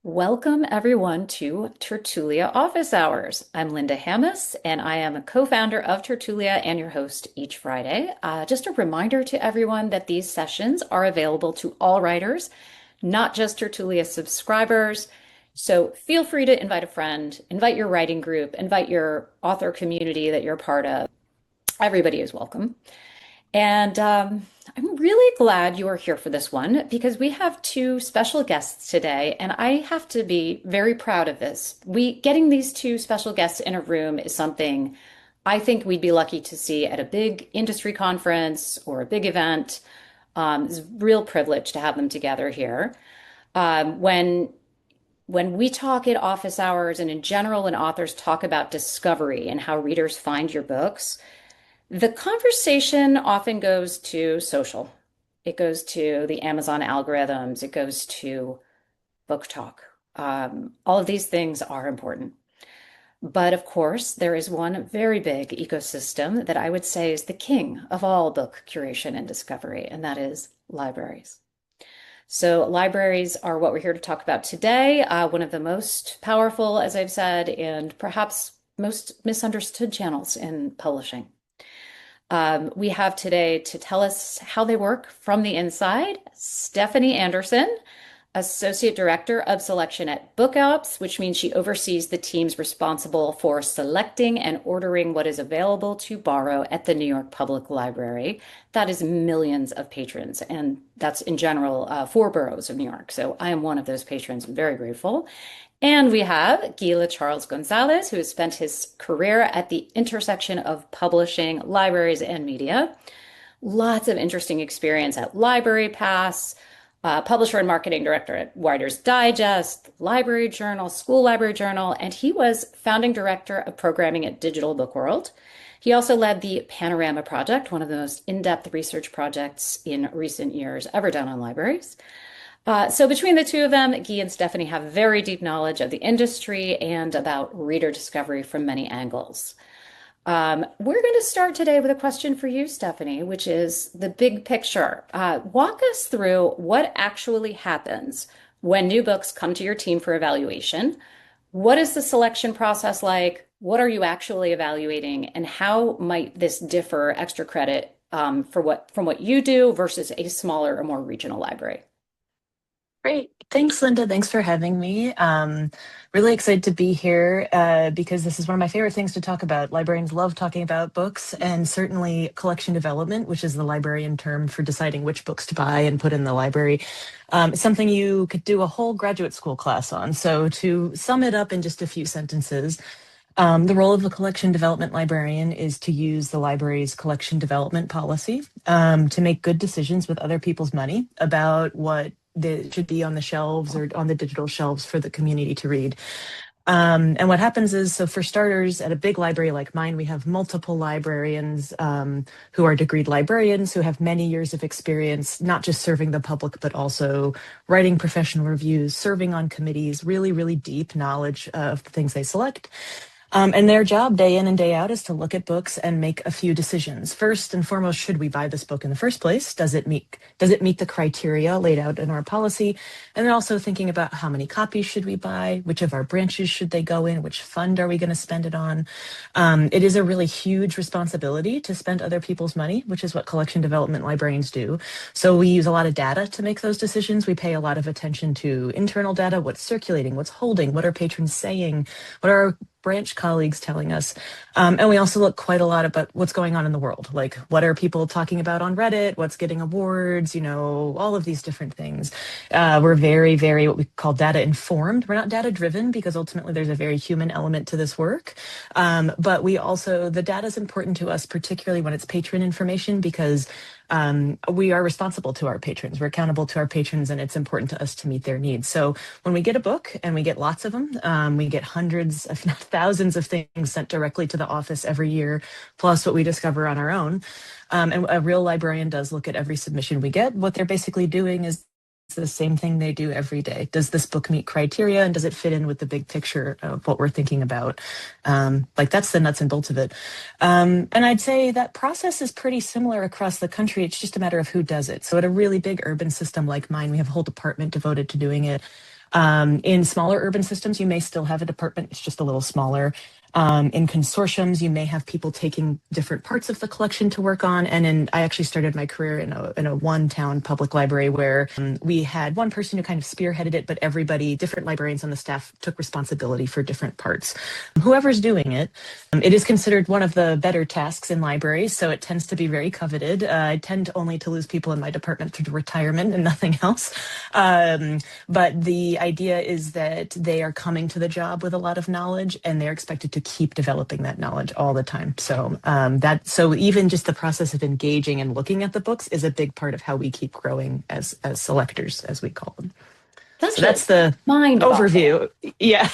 Welcome everyone to Tertulia Office Hours. I'm Linda Hammes, and I am a co-founder of Tertulia and your host each Friday. Just a reminder to everyone that these sessions are available to all writers, not just Tertulia subscribers. So feel free to invite a friend, invite your writing group, invite your author community that you're a part of. Everybody is welcome. And I'm really glad you are here for this one because we have two special guests today, and I have to be very proud of this. Getting these two special guests in a room is something I think we'd be lucky to see at a big industry conference or a big event. It's a real privilege to have them together here. When we talk at office hours and in general, when authors talk about discovery and how readers find your books, the conversation often goes to social. It goes to the Amazon algorithms. It goes to book talk. All of these things are important. But of course, there is one very big ecosystem that I would say is the king of all book curation and discovery, and that is libraries. So libraries are what we're here to talk about today. One of the most powerful, as I've said, and perhaps most misunderstood channels in publishing. We have today to tell us how they work from the inside, Stephanie Anderson, Associate Director of Selection at BookOps, which means she oversees the teams responsible for selecting and ordering what is available to borrow at the New York Public Library. That is millions of patrons, and that's in general 4 boroughs of New York. So I am one of those patrons, very grateful. And we have Gila Charles Gonzalez, who has spent his career at the intersection of publishing, libraries, and media. Lots of interesting experience at Library Pass, publisher and marketing director at Writer's Digest, Library Journal, School Library Journal, and he was founding director of programming at Digital Book World. He also led the Panorama Project, one of the most in-depth research projects in recent years ever done on libraries. So between the two of them, Guy and Stephanie have very deep knowledge of the industry and about reader discovery from many angles. We're going to start today with a question for you, Stephanie, which is the big picture. Walk us through what actually happens when new books come to your team for evaluation. What is the selection process like? What are you actually evaluating? And how might this differ, extra credit, from what you do versus a smaller or more regional library? Great. Thanks, Linda. Thanks for having me. Really excited to be here because this is one of my favorite things to talk about. Librarians love talking about books, and certainly collection development, which is the librarian term for deciding which books to buy and put in the library. It's something you could do a whole graduate school class on. So to sum it up in just a few sentences, the role of the collection development librarian is to use the library's collection development policy to make good decisions with other people's money about what should be on the shelves or on the digital shelves for the community to read. And what happens is, so for starters, at a big library like mine, we have multiple librarians who are degreed librarians who have many years of experience, not just serving the public, but also writing professional reviews, serving on committees, really, really deep knowledge of the things they select. And their job day in and day out is to look at books and make a few decisions. First and foremost, should we buy this book in the first place? Does it meet the criteria laid out in our policy? And then also thinking about how many copies should we buy? Which of our branches should they go in? Which fund are we going to spend it on? It is a really huge responsibility to spend other people's money, which is what collection development librarians do. So we use a lot of data to make those decisions. We pay a lot of attention to internal data, what's circulating, what's holding, what are patrons saying, what are our branch colleagues telling us. And we also look quite a lot about what's going on in the world. Like, what are people talking about on Reddit? What's getting awards? All of these different things. We're very, very what we call data informed. We're not data driven because ultimately there's a very human element to this work. But the data is important to us, particularly when it's patron information, because we are responsible to our patrons. We're accountable to our patrons, and it's important to us to meet their needs. So when we get a book, and we get lots of them, we get hundreds, if not thousands of things sent directly to the office every year, plus what we discover on our own. And a real librarian does look at every submission we get. What they're basically doing is the same thing they do every day. Does this book meet criteria, and does it fit in with the big picture of what we're thinking about? That's the nuts and bolts of it. And I'd say that process is pretty similar across the country. It's just a matter of who does it. So at a really big urban system like mine, we have a whole department devoted to doing it. In smaller urban systems, you may still have a department, it's just a little smaller. In consortiums, you may have people taking different parts of the collection to work on. I actually started my career in a one town public library where we had one person who kind of spearheaded it, but everybody, different librarians on the staff, took responsibility for different parts. Whoever's doing it, it is considered one of the better tasks in libraries, so it tends to be very coveted. I tend only to lose people in my department through retirement and nothing else. But the idea is that they are coming to the job with a lot of knowledge, and they're expected to keep developing that knowledge all the time. So even just the process of engaging and looking at the books is a big part of how we keep growing as selectors, as we call them. That's So just that's the mind-boggling. overview. Yeah.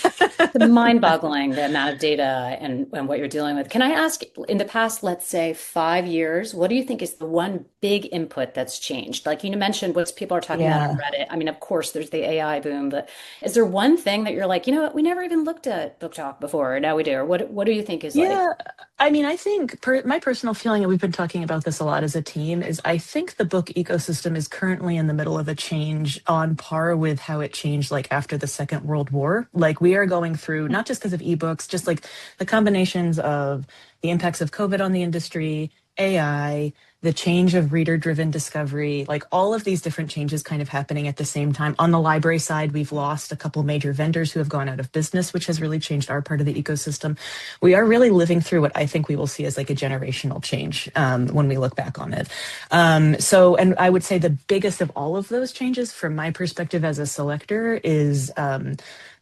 Mind-boggling the amount of data and what you're dealing with. Can I ask, in the past, let's say 5 years, what do you think is the one big input that's changed? Like you mentioned, what people are talking about on Yeah. Reddit. I mean, of course, there's the AI boom, but is there one thing that you're like, you know what, we never even looked at Book Talk before, now we do? Or what do you think is like, Yeah, I mean, I think my personal feeling, and we've been talking about this a lot as a team, is I think the book ecosystem is currently in the middle of a change on par with how it changed like after the Second World War. Like we are going through, not just because of ebooks, just like the combinations of the impacts of COVID on the industry, AI, the change of reader-driven discovery, like all of these different changes kind of happening at the same time. On the library side, we've lost a couple major vendors who have gone out of business, which has really changed our part of the ecosystem. We are really living through what I think we will see as like a generational change when we look back on it. And I would say the biggest of all of those changes, from my perspective as a selector, is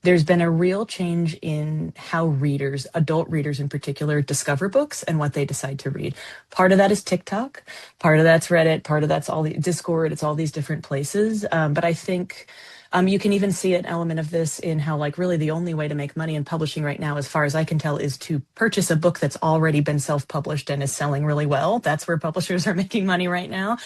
there's been a real change in how readers, adult readers in particular, discover books and what they decide to read. Part of that is TikTok, part of that's Reddit, part of that's all the Discord, it's all these different places. But I think you can even see an element of this in how, like, really the only way to make money in publishing right now, as far as I can tell, is to purchase a book that's already been self-published and is selling really well. That's where publishers are making money right now.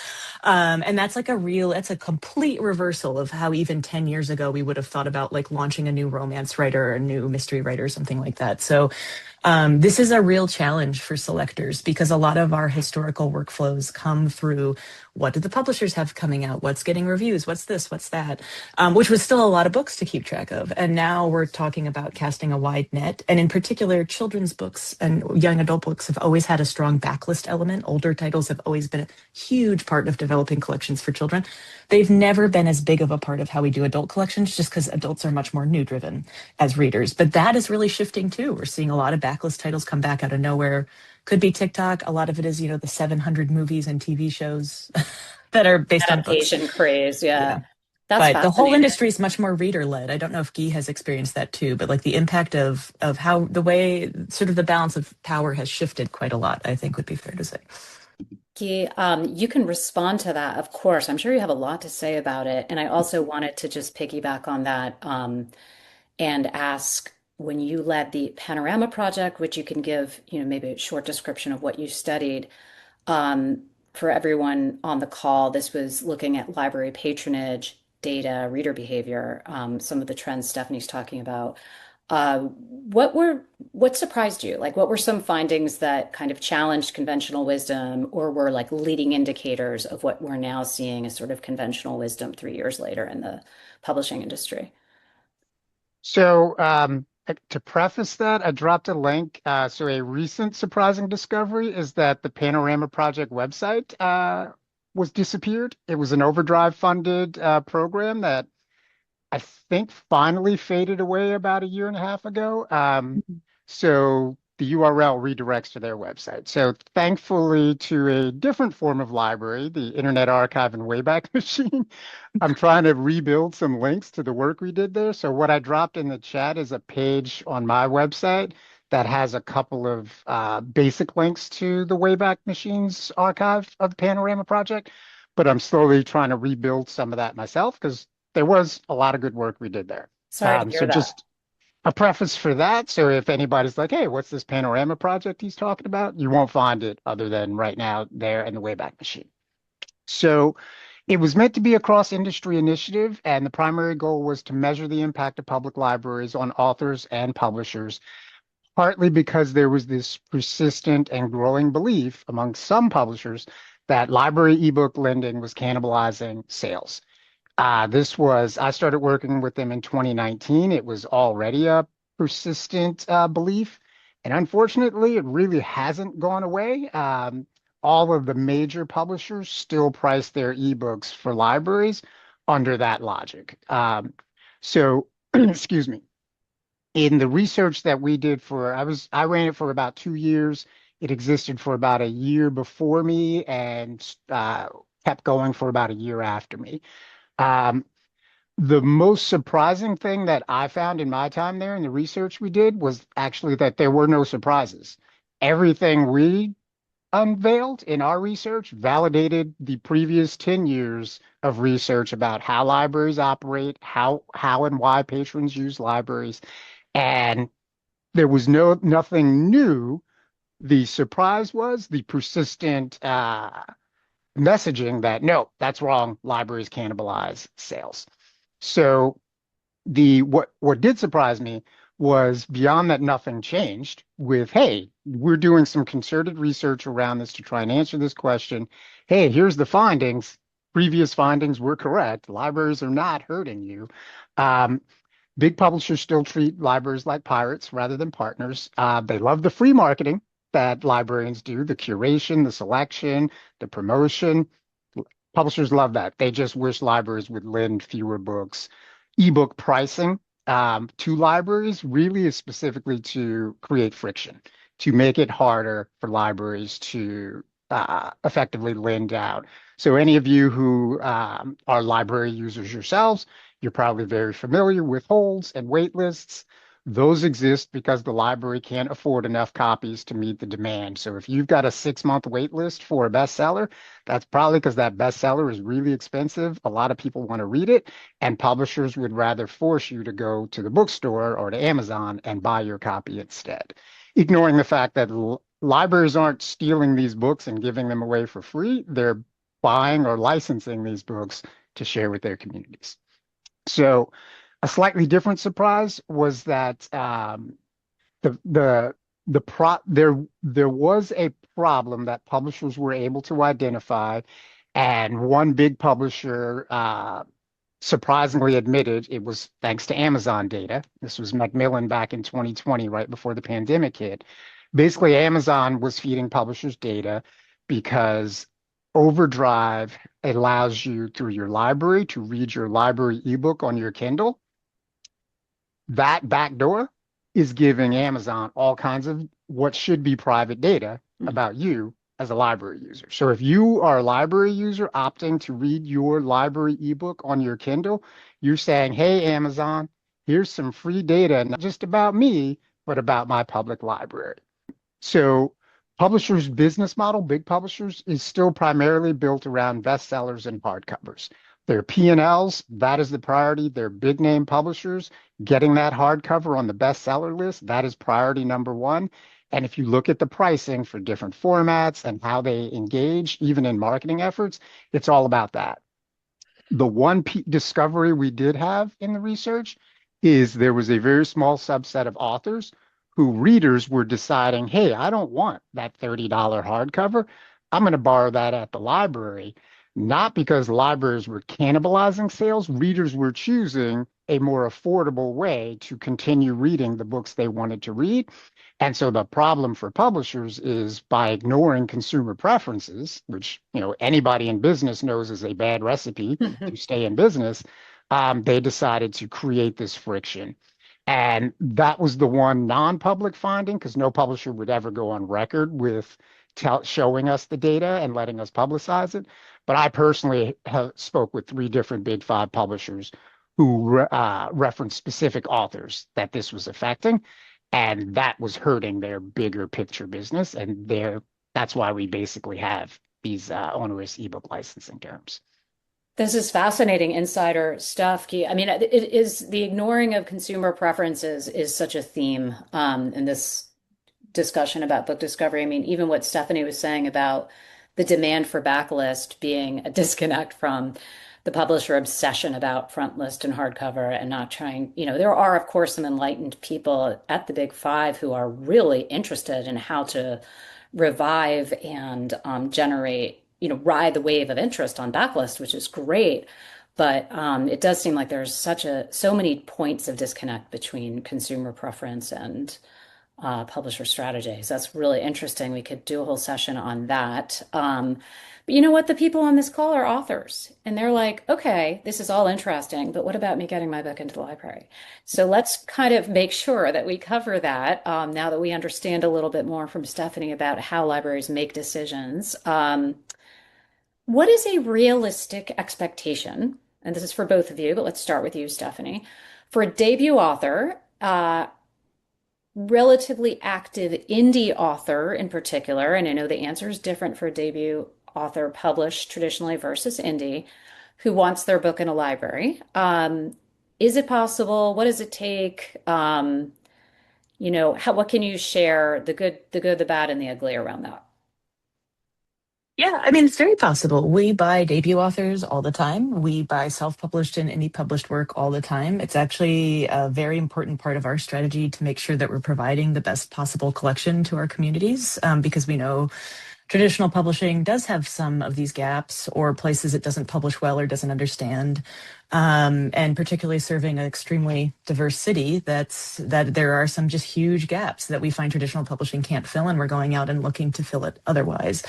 And that's a complete reversal of how even 10 years ago we would have thought about like launching a new romance writer or a new mystery writer or something like that. So this is a real challenge for selectors because a lot of our historical workflows come through what do the publishers have coming out? What's getting reviews? What's this? What's that? Which was still a lot of books to keep track of. And now we're talking about casting a wide net. And in particular, children's books and young adult books have always had a strong backlist element. Older titles have always been a huge part of developing collections for children. They've never been as big of a part of how we do adult collections just because adults are much more new driven as readers. But that is really shifting too. We're seeing a lot of backlist titles come back out of nowhere. Could be TikTok. A lot of it is, the 700 movies and TV shows that are based on books. adaptation craze? Yeah, Yeah. that's But the whole fascinating. industry is much more reader led. I don't know if Guy has experienced that too, but like the impact of how the way sort of the balance of power has shifted quite a lot, I think would be fair to say. Guy, you can respond to that, of course. I'm sure you have a lot to say about it. And I also wanted to just piggyback on that and ask when you led the Panorama project, which you can give, maybe a short description of what you studied. For everyone on the call, this was looking at library patronage, data, reader behavior, some of the trends Stephanie's talking about. What surprised you? Like, what were some findings that kind of challenged conventional wisdom or were like leading indicators of what we're now seeing as sort of conventional wisdom 3 years later in the publishing industry? So, to preface that, I dropped a link. So, a recent surprising discovery is that the Panorama Project website was disappeared. It was an OverDrive funded program that I think finally faded away about a year and a half ago. So the URL redirects to their website. So thankfully to a different form of library, the Internet Archive and Wayback Machine, I'm trying to rebuild some links to the work we did there. So what I dropped in the chat is a page on my website that has a couple of basic links to the Wayback Machine's archive of the Panorama Project. But I'm slowly trying to rebuild some of that myself because there was a lot of good work we did there. Sorry to So hear that. just a preface for that. So if anybody's like, hey, what's this Panorama project he's talking about? You won't find it other than right now there in the Wayback Machine. So it was meant to be a cross-industry initiative, and the primary goal was to measure the impact of public libraries on authors and publishers, partly because there was this persistent and growing belief among some publishers that library ebook lending was cannibalizing sales. I started working with them in 2019. It was already a persistent belief. And unfortunately, it really hasn't gone away. All of the major publishers still price their ebooks for libraries under that logic. So, excuse me. In the research that we did I ran it for about 2 years. It existed for about a year before me and kept going for about a year after me. Um, the most surprising thing that I found in my time there in the research we did was actually that there were no surprises. Everything we unveiled in our research validated the previous 10 years of research about how libraries operate, how and why patrons use libraries, and there was nothing new. The surprise was the persistent messaging that no, that's wrong. Libraries cannibalize sales. So the what did surprise me was beyond that nothing changed with, hey, we're doing some concerted research around this to try and answer this question. Hey, here's the findings. Previous findings were correct. Libraries are not hurting you. Um, Big publishers still treat libraries like pirates rather than partners. They love the free marketing that librarians do, the curation, the selection, the promotion. Publishers love that. They just wish libraries would lend fewer books. Ebook pricing to libraries really is specifically to create friction, to make it harder for libraries to effectively lend out. So, any of you who are library users yourselves, you're probably very familiar with holds and wait lists. Those exist because the library can't afford enough copies to meet the demand. So, if you've got a 6 month wait list for a bestseller, that's probably because that bestseller is really expensive. A lot of people want to read it, and publishers would rather force you to go to the bookstore or to Amazon and buy your copy instead, ignoring the fact that libraries aren't stealing these books and giving them away for free. They're buying or licensing these books to share with their communities. So, a slightly different surprise was that the the there was a problem that publishers were able to identify, and one big publisher surprisingly admitted it was thanks to Amazon data. This was Macmillan back in 2020, right before the pandemic hit. Basically, Amazon was feeding publishers data because OverDrive allows you through your library to read your library ebook on your Kindle. That backdoor is giving Amazon all kinds of what should be private data about you as a library user. So if you are a library user opting to read your library ebook on your Kindle, you're saying, hey, Amazon, here's some free data, not just about me, but about my public library. So publishers' business model, big publishers, is still primarily built around bestsellers and hardcovers. Their P&Ls, that is the priority. They're big name publishers. Getting that hardcover on the bestseller list, that is priority number one. And if you look at the pricing for different formats and how they engage, even in marketing efforts, it's all about that. The one discovery we did have in the research is there was a very small subset of authors who readers were deciding, hey, I don't want that $30 hardcover. I'm going to borrow that at the library. Not because libraries were cannibalizing sales, readers were choosing a more affordable way to continue reading the books they wanted to read. And so the problem for publishers is by ignoring consumer preferences, which anybody in business knows is a bad recipe to stay in business, they decided to create this friction. And that was the one non-public finding because no publisher would ever go on record with showing us the data and letting us publicize it. But I personally spoke with 3 different Big Five publishers who referenced specific authors that this was affecting, and that was hurting their bigger picture business. And that's why we basically have these onerous ebook licensing terms. This is fascinating insider stuff, Key. I mean, it is the ignoring of consumer preferences is such a theme in this discussion about book discovery. I mean, even what Stephanie was saying about the demand for backlist being a disconnect from the publisher obsession about front list and hardcover and not trying, there are, of course, some enlightened people at the Big Five who are really interested in how to revive and generate, ride the wave of interest on backlist, which is great. But it does seem like there's so many points of disconnect between consumer preference and publisher strategies. That's really interesting. We could do a whole session on that. But you know what? The people on this call are authors, and they're like, okay, this is all interesting, but what about me getting my book into the library? So let's kind of make sure that we cover that now that we understand a little bit more from Stephanie about how libraries make decisions. What is a realistic expectation? And this is for both of you, but let's start with you, Stephanie. For a debut author, relatively active indie author in particular, and I know the answer is different for a debut author published traditionally versus indie, who wants their book in a library. Is it possible? What does it take? What can you share, the good, the bad, and the ugly around that? Yeah, I mean, it's very possible. We buy debut authors all the time. We buy self-published and indie published work all the time. It's actually a very important part of our strategy to make sure that we're providing the best possible collection to our communities, because we know traditional publishing does have some of these gaps or places it doesn't publish well or doesn't understand. And particularly serving an extremely diverse city, that there are some just huge gaps that we find traditional publishing can't fill, and we're going out and looking to fill it otherwise.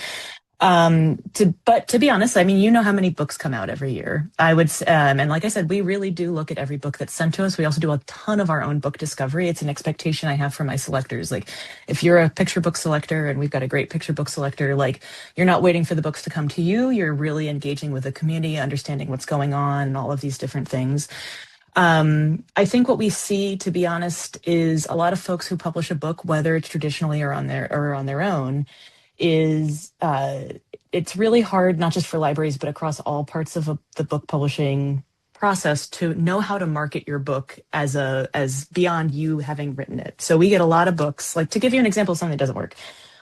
But to be honest, I mean, you know how many books come out every year. And like I said, we really do look at every book that's sent to us. We also do a ton of our own book discovery. It's an expectation I have for my selectors. Like, if you're a picture book selector, and we've got a great picture book selector, like, you're not waiting for the books to come to you. You're really engaging with the community, understanding what's going on, and all of these different things. I think what we see, to be honest, is a lot of folks who publish a book, whether it's traditionally or on their own, is it's really hard, not just for libraries, but across all parts of the book publishing process, to know how to market your book as beyond you having written it. So we get a lot of books, like, to give you an example of something that doesn't work.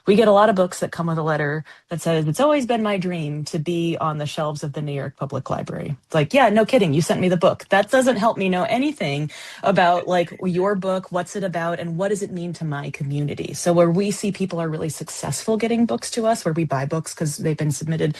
We get a lot of books that come with a letter that says, it's always been my dream to be on the shelves of the New York Public Library. It's like, yeah, no kidding. You sent me the book. That doesn't help me know anything about, like, your book, what's it about, and what does it mean to my community. So where we see people are really successful getting books to us, where we buy books because they've been submitted,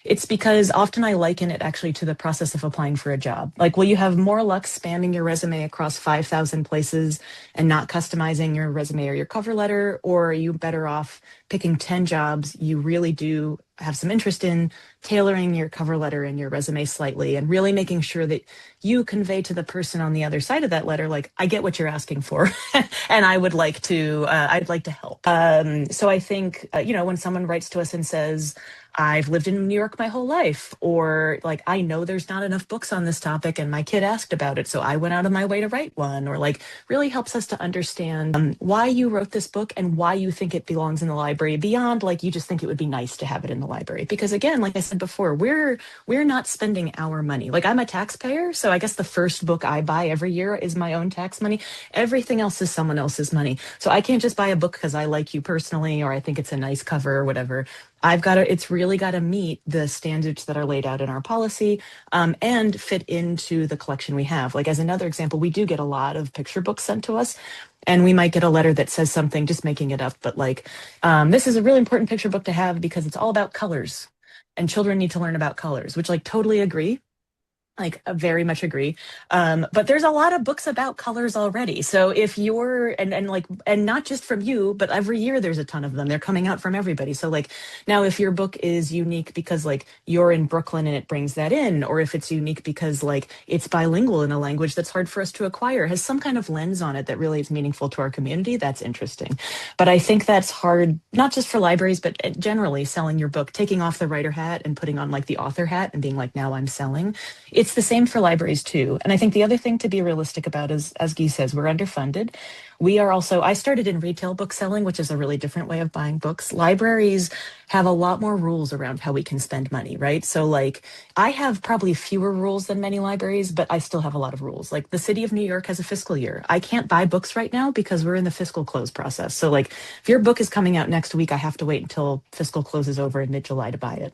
it's because often I liken it actually to the process of applying for a job. Like, will you have more luck spamming your resume across 5,000 places and not customizing your resume or your cover letter? Or are you better off picking 10 jobs you really do have some interest in, tailoring your cover letter and your resume slightly, and really making sure that you convey to the person on the other side of that letter, like, I get what you're asking for, and I'd like to help. So I think, when someone writes to us and says, I've lived in New York my whole life, or, like, I know there's not enough books on this topic and my kid asked about it, so I went out of my way to write one, or, like, really helps us to understand why you wrote this book and why you think it belongs in the library, beyond, like, you just think it would be nice to have it in the library. Because again, like I said before, we're not spending our money. Like, I'm a taxpayer, so I guess the first book I buy every year is my own tax money. Everything else is someone else's money. So I can't just buy a book because I like you personally, or I think it's a nice cover or whatever. It's really got to meet the standards that are laid out in our policy, and fit into the collection we have. Like, as another example, we do get a lot of picture books sent to us, and we might get a letter that says something, just making it up, but like, this is a really important picture book to have because it's all about colors, and children need to learn about colors, which, like, totally agree. Like, I very much agree. But there's a lot of books about colors already. So if you're, and not just from you, but every year there's a ton of them. They're coming out from everybody. So, like, now if your book is unique because, like, you're in Brooklyn and it brings that in, or if it's unique because, like, it's bilingual in a language that's hard for us to acquire, has some kind of lens on it that really is meaningful to our community, that's interesting. But I think that's hard, not just for libraries, but generally selling your book, taking off the writer hat and putting on, like, the author hat and being like, now I'm selling. It's the same for libraries too. And I think the other thing to be realistic about is, as Guy says, we're underfunded. I started in retail book selling, which is a really different way of buying books. Libraries have a lot more rules around how we can spend money, right? So, like, I have probably fewer rules than many libraries, but I still have a lot of rules. Like, the city of New York has a fiscal year. I can't buy books right now because we're in the fiscal close process. So, like, if your book is coming out next week, I have to wait until fiscal close is over in mid-July to buy it.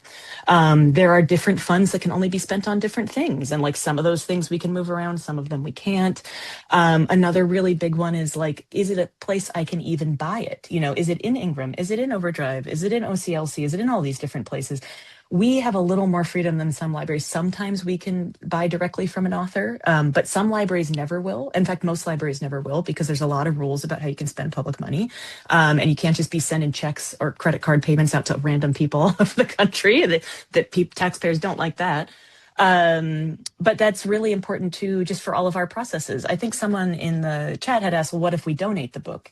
There are different funds that can only be spent on different things. And, like, some of those things we can move around, some of them we can't. Another really big one is, like, is it a place I can even buy it? Is it in Ingram? Is it in OverDrive? Is it in OCLC? Is it in all these different places? We have a little more freedom than some libraries. Sometimes we can buy directly from an author, but some libraries never will. In fact, most libraries never will because there's a lot of rules about how you can spend public money. And you can't just be sending checks or credit card payments out to random people all over the country. Taxpayers don't like that. But that's really important too, just for all of our processes. I think someone in the chat had asked, well, what if we donate the book?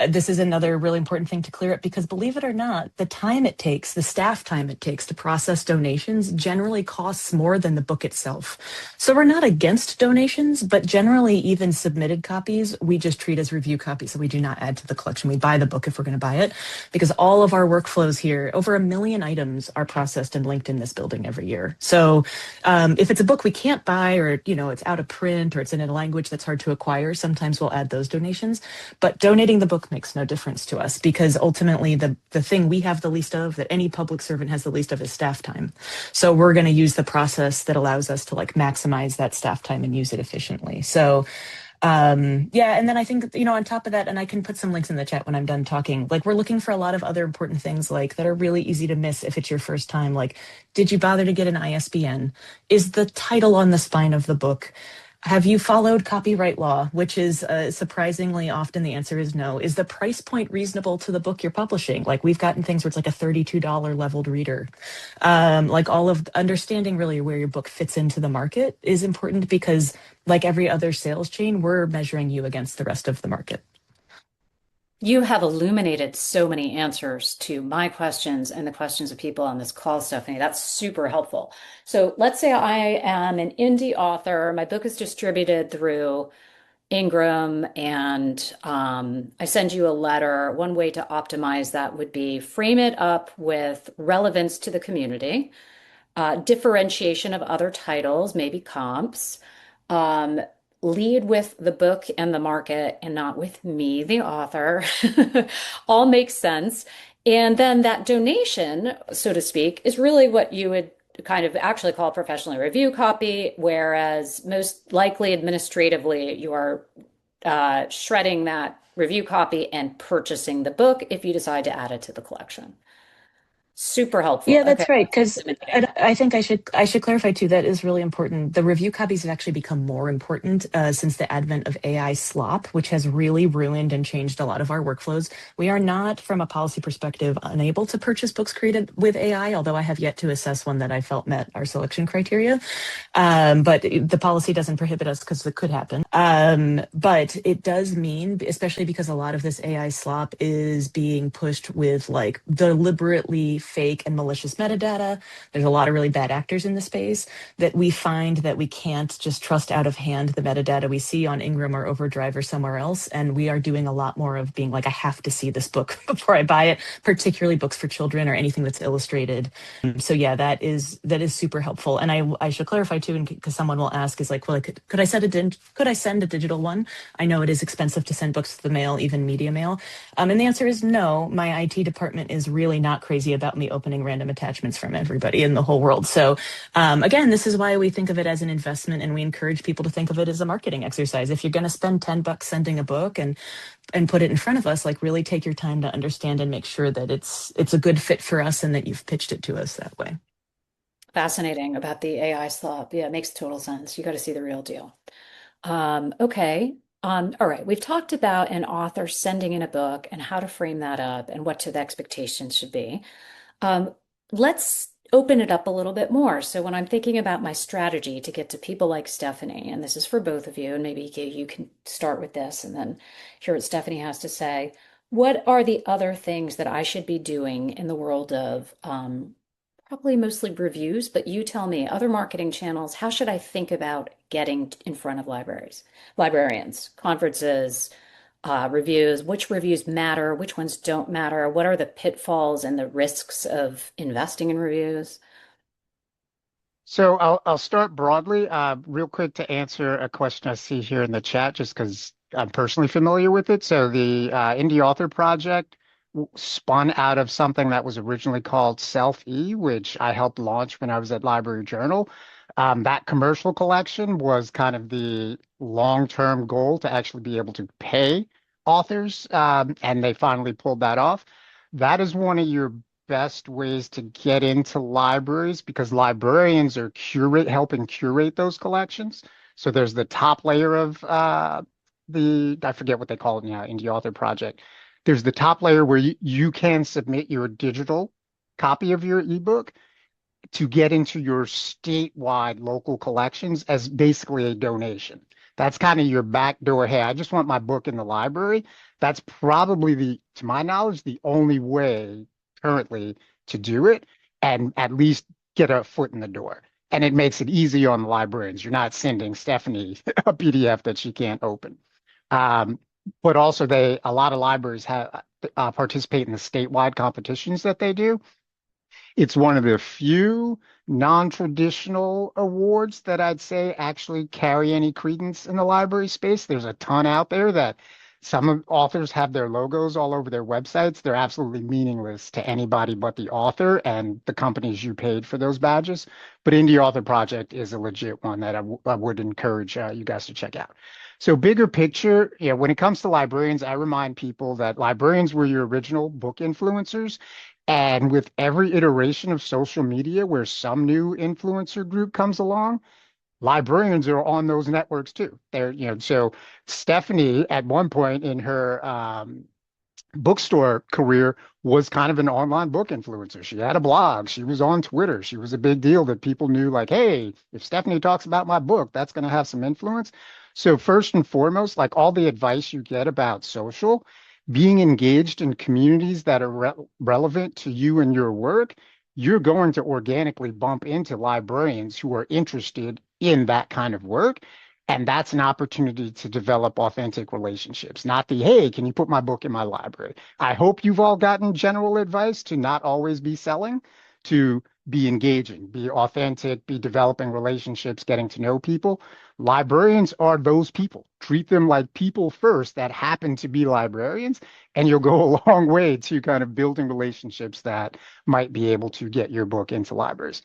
This is another really important thing to clear up because believe it or not, the time it takes, the staff time it takes to process donations generally costs more than the book itself. So we're not against donations, but generally even submitted copies, we just treat as review copies. So we do not add to the collection. We buy the book if we're going to buy it because all of our workflows here, over 1 million items are processed and linked in this building every year. So if it's a book we can't buy or, it's out of print or it's in a language that's hard to acquire, sometimes we'll add those donations. But donating the book makes no difference to us because ultimately the thing we have the least of, that any public servant has the least of, is staff time. So we're going to use the process that allows us to like maximize that staff time and use it efficiently. So yeah, and then I think, on top of that, and I can put some links in the chat when I'm done talking, like we're looking for a lot of other important things like that are really easy to miss if it's your first time. Like, did you bother to get an ISBN? Is the title on the spine of the book? Have you followed copyright law? Which is surprisingly often the answer is no. Is the price point reasonable to the book you're publishing? Like we've gotten things where it's like a $32 leveled reader. Like all of understanding really where your book fits into the market is important because like every other sales chain, we're measuring you against the rest of the market. You have illuminated so many answers to my questions and the questions of people on this call, Stephanie. That's super helpful. So let's say I am an indie author. My book is distributed through Ingram, and I send you a letter. One way to optimize that would be frame it up with relevance to the community, differentiation of other titles, maybe comps. Um, Lead with the book and the market and not with me, the author. All makes sense. And then that donation, so to speak, is really what you would kind of actually call professionally review copy, whereas most likely administratively, you are shredding that review copy and purchasing the book if you decide to add it to the collection. Super helpful. Yeah, Okay. that's right. Because I think I should clarify too. That is really important. The review copies have actually become more important since the advent of AI slop, which has really ruined and changed a lot of our workflows. We are not, from a policy perspective, unable to purchase books created with AI, although I have yet to assess one that I felt met our selection criteria. But the policy doesn't prohibit us because it could happen. But it does mean, especially because a lot of this AI slop is being pushed with like deliberately fake and malicious metadata. There's a lot of really bad actors in the space that we find that we can't just trust out of hand the metadata we see on Ingram or OverDrive or somewhere else. And we are doing a lot more of being like, I have to see this book before I buy it, particularly books for children or anything that's illustrated. So yeah, that is super helpful. And I should clarify too, because someone will ask, is like, well, could I send a digital one? I know it is expensive to send books to the mail, even media mail. And the answer is no. My IT department is really not crazy about me opening random attachments from everybody in the whole world. So again, this is why we think of it as an investment, and we encourage people to think of it as a marketing exercise. If you're going to spend $10 sending a book and put it in front of us, like really take your time to understand and make sure that it's a good fit for us and that you've pitched it to us that way. Fascinating about the AI slop. Yeah, it makes total sense. You got to see the real deal. Okay. All right. We've talked about an author sending in a book and how to frame that up and what the expectations should be. Let's open it up a little bit more. So when I'm thinking about my strategy to get to people like Stephanie, and this is for both of you, and maybe you can start with this and then hear what Stephanie has to say. What are the other things that I should be doing in the world of probably mostly reviews, but you tell me, other marketing channels, how should I think about getting in front of librarians, conferences, reviews, which reviews matter, which ones don't matter, what are the pitfalls and the risks of investing in reviews? So I'll start broadly, real quick to answer a question I see here in the chat, just because I'm personally familiar with it. So the Indie Author Project spun out of something that was originally called Self-E, which I helped launch when I was at Library Journal. That commercial collection was kind of the long-term goal to actually be able to pay authors, and they finally pulled that off. That is one of your best ways to get into libraries because librarians are helping curate those collections. So there's the top layer of I forget what they call it now, Indie Author Project. There's the top layer where you can submit your digital copy of your ebook to get into your statewide local collections as basically a donation. That's kind of your backdoor. Hey, I just want my book in the library. That's probably to my knowledge, the only way currently to do it and at least get a foot in the door. And it makes it easy on the librarians. You're not sending Stephanie a PDF that she can't open. Um, but also a lot of libraries have participate in the statewide competitions that they do. It's one of the few non-traditional awards that I'd say actually carry any credence in the library space. There's a ton out there that authors have their logos all over their websites. They're absolutely meaningless to anybody but the author and the companies you paid for those badges. But Indie Author Project is a legit one that I would encourage you guys to check out. So bigger picture, when it comes to librarians, I remind people that librarians were your original book influencers. And with every iteration of social media where some new influencer group comes along, librarians are on those networks too. So Stephanie at one point in her bookstore career was kind of an online book influencer. She had a blog, she was on Twitter, she was a big deal that people knew like, hey, if Stephanie talks about my book, that's going to have some influence. So first and foremost, like all the advice you get about social, being engaged in communities that are relevant to you and your work, you're going to organically bump into librarians who are interested in that kind of work. And that's an opportunity to develop authentic relationships, not the, hey, can you put my book in my library? I hope you've all gotten general advice to not always be selling, to be engaging, be authentic, be developing relationships, getting to know people. Librarians are those people. Treat them like people first that happen to be librarians, and you'll go a long way to kind of building relationships that might be able to get your book into libraries.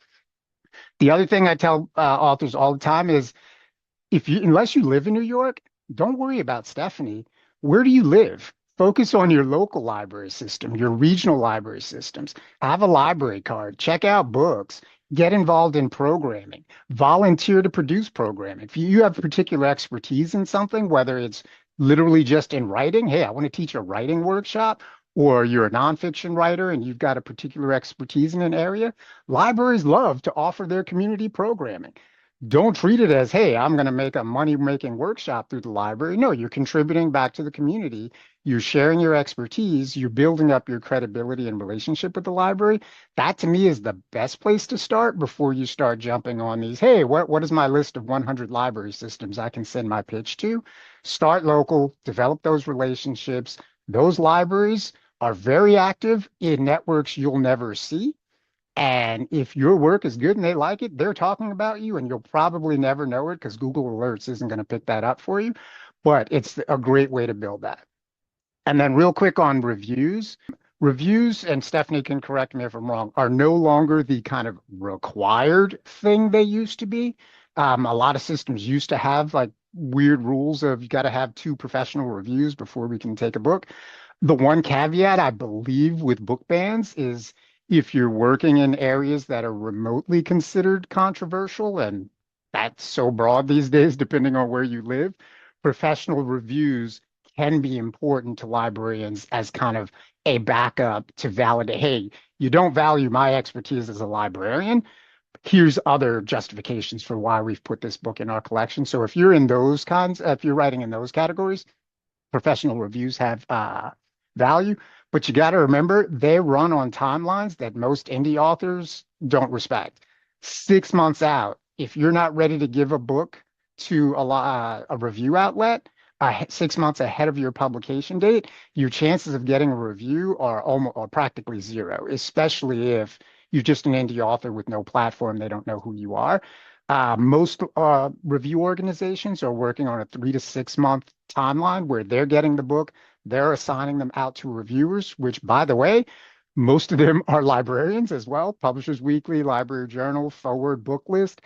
The other thing I tell authors all the time is unless you live in New York, don't worry about Stephanie. Where do you live? Focus on your local library system, your regional library systems. Have a library card, check out books, get involved in programming, volunteer to produce programming. If you have particular expertise in something, whether it's literally just in writing, hey, I want to teach a writing workshop, or you're a nonfiction writer and you've got a particular expertise in an area, libraries love to offer their community programming. Don't treat it as, hey, I'm going to make a money-making workshop through the library. No, you're contributing back to the community. You're sharing your expertise. You're building up your credibility and relationship with the library. That to me is the best place to start before you start jumping on these, hey, what is my list of 100 library systems I can send my pitch to? Start local, develop those relationships. Those libraries are very active in networks you'll never see. And if your work is good and they like it, they're talking about you, and you'll probably never know it because Google Alerts isn't going to pick that up for you. But it's a great way to build that. And then, real quick on reviews. Reviews, and Stephanie can correct me if I'm wrong, are no longer the kind of required thing they used to be. A lot of systems used to have like weird rules of you got to have 2 professional reviews before we can take a book. The one caveat I believe with book bans is if you're working in areas that are remotely considered controversial, and that's so broad these days, depending on where you live, professional reviews can be important to librarians as kind of a backup to validate, hey, you don't value my expertise as a librarian. Here's other justifications for why we've put this book in our collection. So if you're in those if you're writing in those categories, professional reviews have value, but you got to remember they run on timelines that most indie authors don't respect. 6 months out, if you're not ready to give a book to a review outlet 6 months ahead of your publication date, your chances of getting a review are practically zero, especially if you're just an indie author with no platform, they don't know who you are. Most review organizations are working on a 3 to 6 month timeline where they're getting the book, they're assigning them out to reviewers, which, by the way, most of them are librarians as well. Publishers Weekly, Library Journal, Forward, Book List.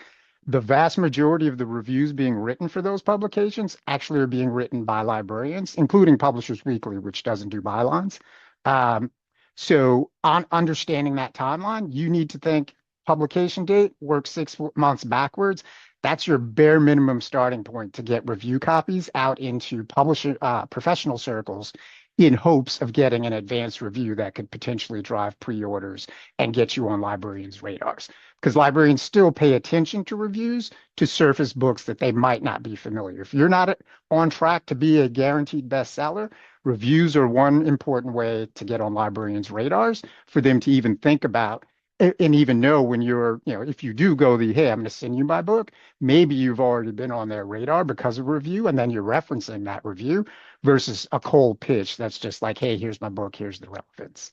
The vast majority of the reviews being written for those publications actually are being written by librarians, including Publishers Weekly, which doesn't do bylines. Um, So on understanding that timeline, you need to think publication date, work 6 months backwards. That's your bare minimum starting point to get review copies out into publisher professional circles in hopes of getting an advanced review that could potentially drive pre-orders and get you on librarians' radars. Because librarians still pay attention to reviews to surface books that they might not be familiar. If you're not on track to be a guaranteed bestseller, reviews are one important way to get on librarians' radars for them to even think about and even know when you're, if you do go hey, I'm going to send you my book, maybe you've already been on their radar because of a review, and then you're referencing that review versus a cold pitch that's just like, hey, here's my book, here's the relevance.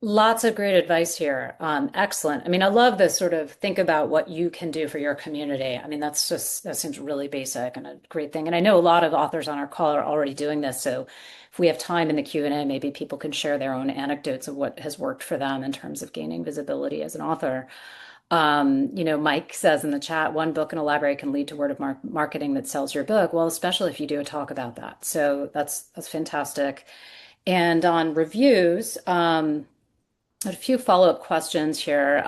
Lots of great advice here. Excellent. I mean, I love this sort of think about what you can do for your community. I mean, that seems really basic and a great thing. And I know a lot of authors on our call are already doing this. So if we have time in the Q&A, maybe people can share their own anecdotes of what has worked for them in terms of gaining visibility as an author. Mike says in the chat, one book in a library can lead to word of marketing that sells your book. Well, especially if you do a talk about that. So that's fantastic. And on reviews, a few follow-up questions here.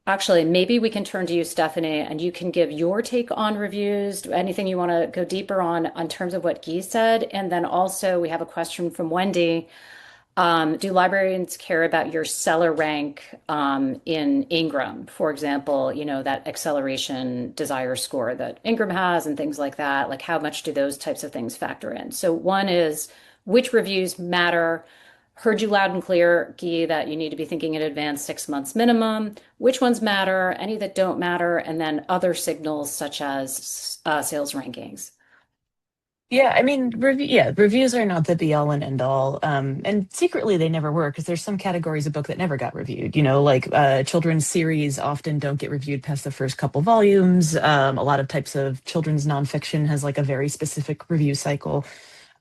Actually, maybe we can turn to you, Stephanie, and you can give your take on reviews, anything you want to go deeper on terms of what Guy said. And then also we have a question from Wendy. Do librarians care about your seller rank in Ingram? For example, that acceleration desire score that Ingram has and things like that. Like how much do those types of things factor in? So one is which reviews matter? Heard you loud and clear, Guy, that you need to be thinking in advance 6 months minimum. Which ones matter? Any that don't matter? And then other signals such as sales rankings. Yeah, I mean, reviews are not the be all and end all. And secretly they never were because there's some categories of book that never got reviewed. Like children's series often don't get reviewed past the first couple volumes. A lot of types of children's nonfiction has like a very specific review cycle.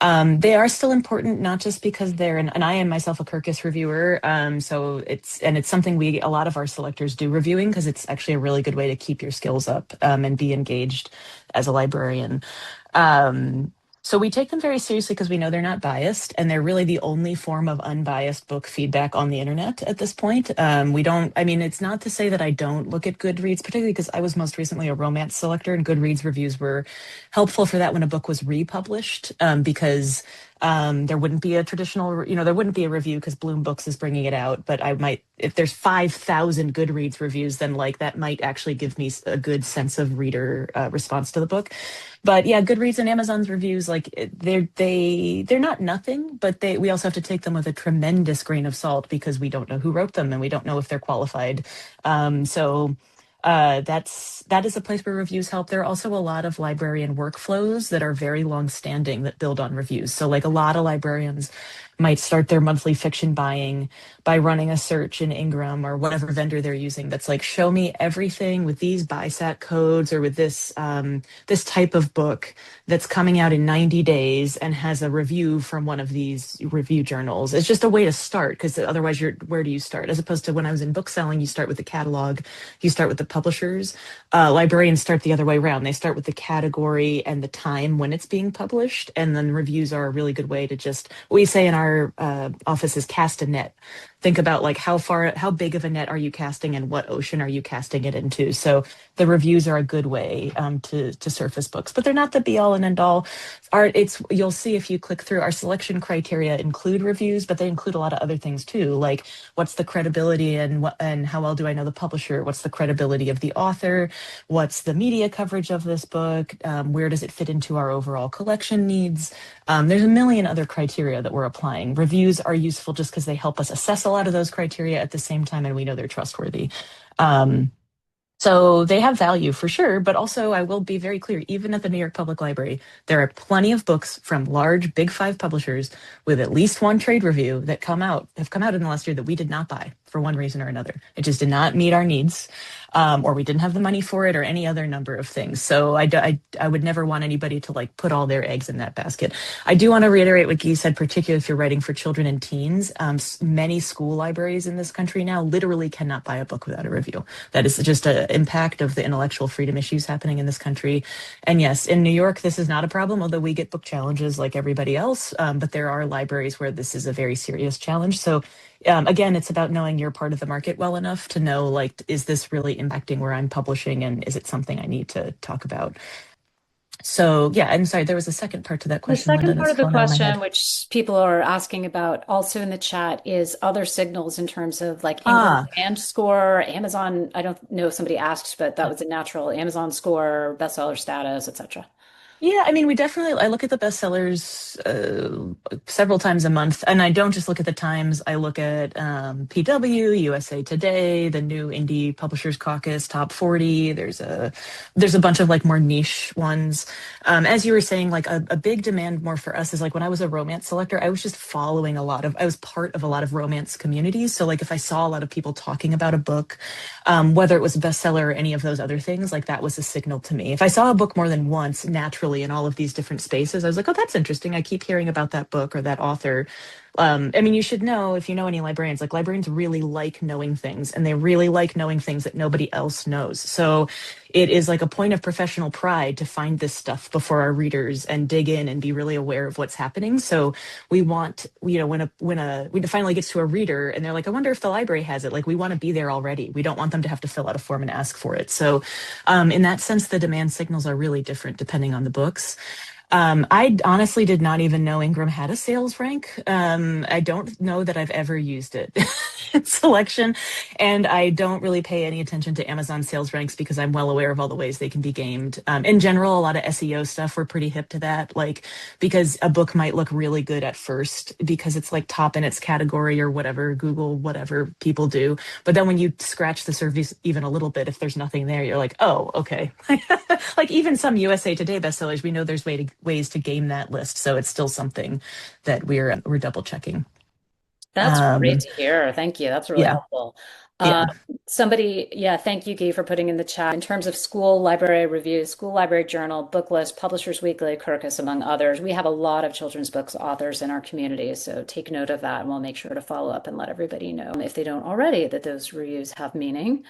They are still important, not just because and I am myself a Kirkus reviewer. So it's something a lot of our selectors do reviewing because it's actually a really good way to keep your skills up, and be engaged as a librarian. So we take them very seriously because we know they're not biased and they're really the only form of unbiased book feedback on the internet at this point. It's not to say that I don't look at Goodreads, particularly because I was most recently a romance selector and Goodreads reviews were helpful for that when a book was republished, because there wouldn't be a traditional, there wouldn't be a review because Bloom Books is bringing it out, but if there's 5,000 Goodreads reviews, then like that might actually give me a good sense of reader response to the book. But yeah, Goodreads and Amazon's reviews, like they're not nothing, but we also have to take them with a tremendous grain of salt because we don't know who wrote them and we don't know if they're qualified. That is a place where reviews help. There are also a lot of librarian workflows that are very long standing that build on reviews. So like a lot of librarians might start their monthly fiction buying by running a search in Ingram or whatever vendor they're using that's like, show me everything with these BISAT codes or with this type of book that's coming out in 90 days and has a review from one of these review journals. It's just a way to start because otherwise where do you start? As opposed to when I was in book selling, you start with the catalog, you start with the publishers. Librarians start the other way around. They start with the category and the time when it's being published. And then reviews are a really good way to just, what we say in our office is cast a net. Think about like how big of a net are you casting and what ocean are you casting it into? So the reviews are a good way to surface books, but they're not the be all and end all. You'll see if you click through, our selection criteria include reviews, but they include a lot of other things too, like what's the credibility and how well do I know the publisher? What's the credibility of the author? What's the media coverage of this book? Where does it fit into our overall collection needs? There's a million other criteria that we're applying. Reviews are useful just because they help us assess a lot of those criteria at the same time, and we know they're trustworthy. So they have value for sure, but also I will be very clear, even at the New York Public Library, there are plenty of books from large Big Five publishers with at least one trade review that have come out in the last year that we did not buy. for one reason or another. It just did not meet our needs, or we didn't have the money for it, or any other number of things. So I would never want anybody to like put all their eggs in that basket. I do want to reiterate what Guy said, particularly if you're writing for children and teens. Many school libraries in this country now literally cannot buy a book without a review. That is just an impact of the intellectual freedom issues happening in this country. And yes, in New York, this is not a problem, although we get book challenges like everybody else. But there are libraries where this is a very serious challenge. So again, it's about knowing your part of the market well enough to know, like, is this really impacting where I'm publishing, and is it something I need to talk about? So yeah, I'm sorry, there was a second part to that The question, Linda, second part that's of the flown out of my head. question, which people are asking about also in the chat, is other signals in terms of like Ingram Ah, Demand Score, Amazon. I don't know if somebody asked, but that was a natural Amazon score, bestseller status, etc. yeah, I mean, I look at the bestsellers several times a month, and I don't just look at the Times. I look at PW, USA Today, the new Indie Publishers Caucus Top 40. There's a bunch of like more niche ones. As you were saying, like a big demand more for us is like when I was a romance selector, I was just following I was part of a lot of romance communities. So like if I saw a lot of people talking about a book, whether it was a bestseller or any of those other things, like that was a signal to me. If I saw a book more than once naturally in all of these different spaces, I was like, oh, that's interesting. I keep hearing about that book or that author. I mean, you should know, if you know any librarians, like librarians really like knowing things, and they really like knowing things that nobody else knows. So it is like a point of professional pride to find this stuff before our readers and dig in and be really aware of what's happening. So we want, when it finally gets to a reader and they're like, I wonder if the library has it, like we want to be there already. We don't want them to have to fill out a form and ask for it. So in that sense, the demand signals are really different depending on the books. I honestly did not even know Ingram had a sales rank. I don't know that I've ever used it in selection, and I don't really pay any attention to Amazon sales ranks because I'm well aware of all the ways they can be gamed. In general, a lot of SEO stuff, we're pretty hip to that, like because a book might look really good at first because it's like top in its category or whatever, Google, whatever people do. But then when you scratch the surface even a little bit, if there's nothing there, you're like, oh, okay. Like even some USA Today bestsellers, we know there's ways to game that list, so it's still something that we're double checking. That's great Um, to hear. Thank you. That's really yeah, helpful. Um, yeah. yeah, thank you, Guy, for putting in the chat. In terms of school library reviews, school library journal, book list, Publishers Weekly, Kirkus, among others, we have a lot of children's books authors in our community. So take note of that, and we'll make sure to follow up and let everybody know if they don't already that those reviews have meaning.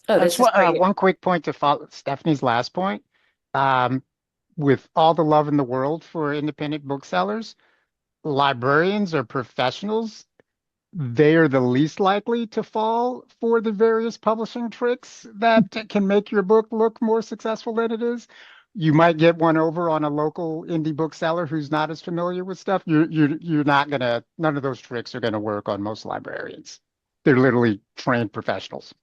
Oh, That's this is great. one quick point to follow Stephanie's last point. Um, with all the love in the world for independent booksellers, librarians or professionals, they are the least likely to fall for the various publishing tricks that can make your book look more successful than it is. You might get one over on a local indie bookseller who's not as familiar with stuff. You're not gonna, none of those tricks are gonna work on most librarians. They're literally trained professionals.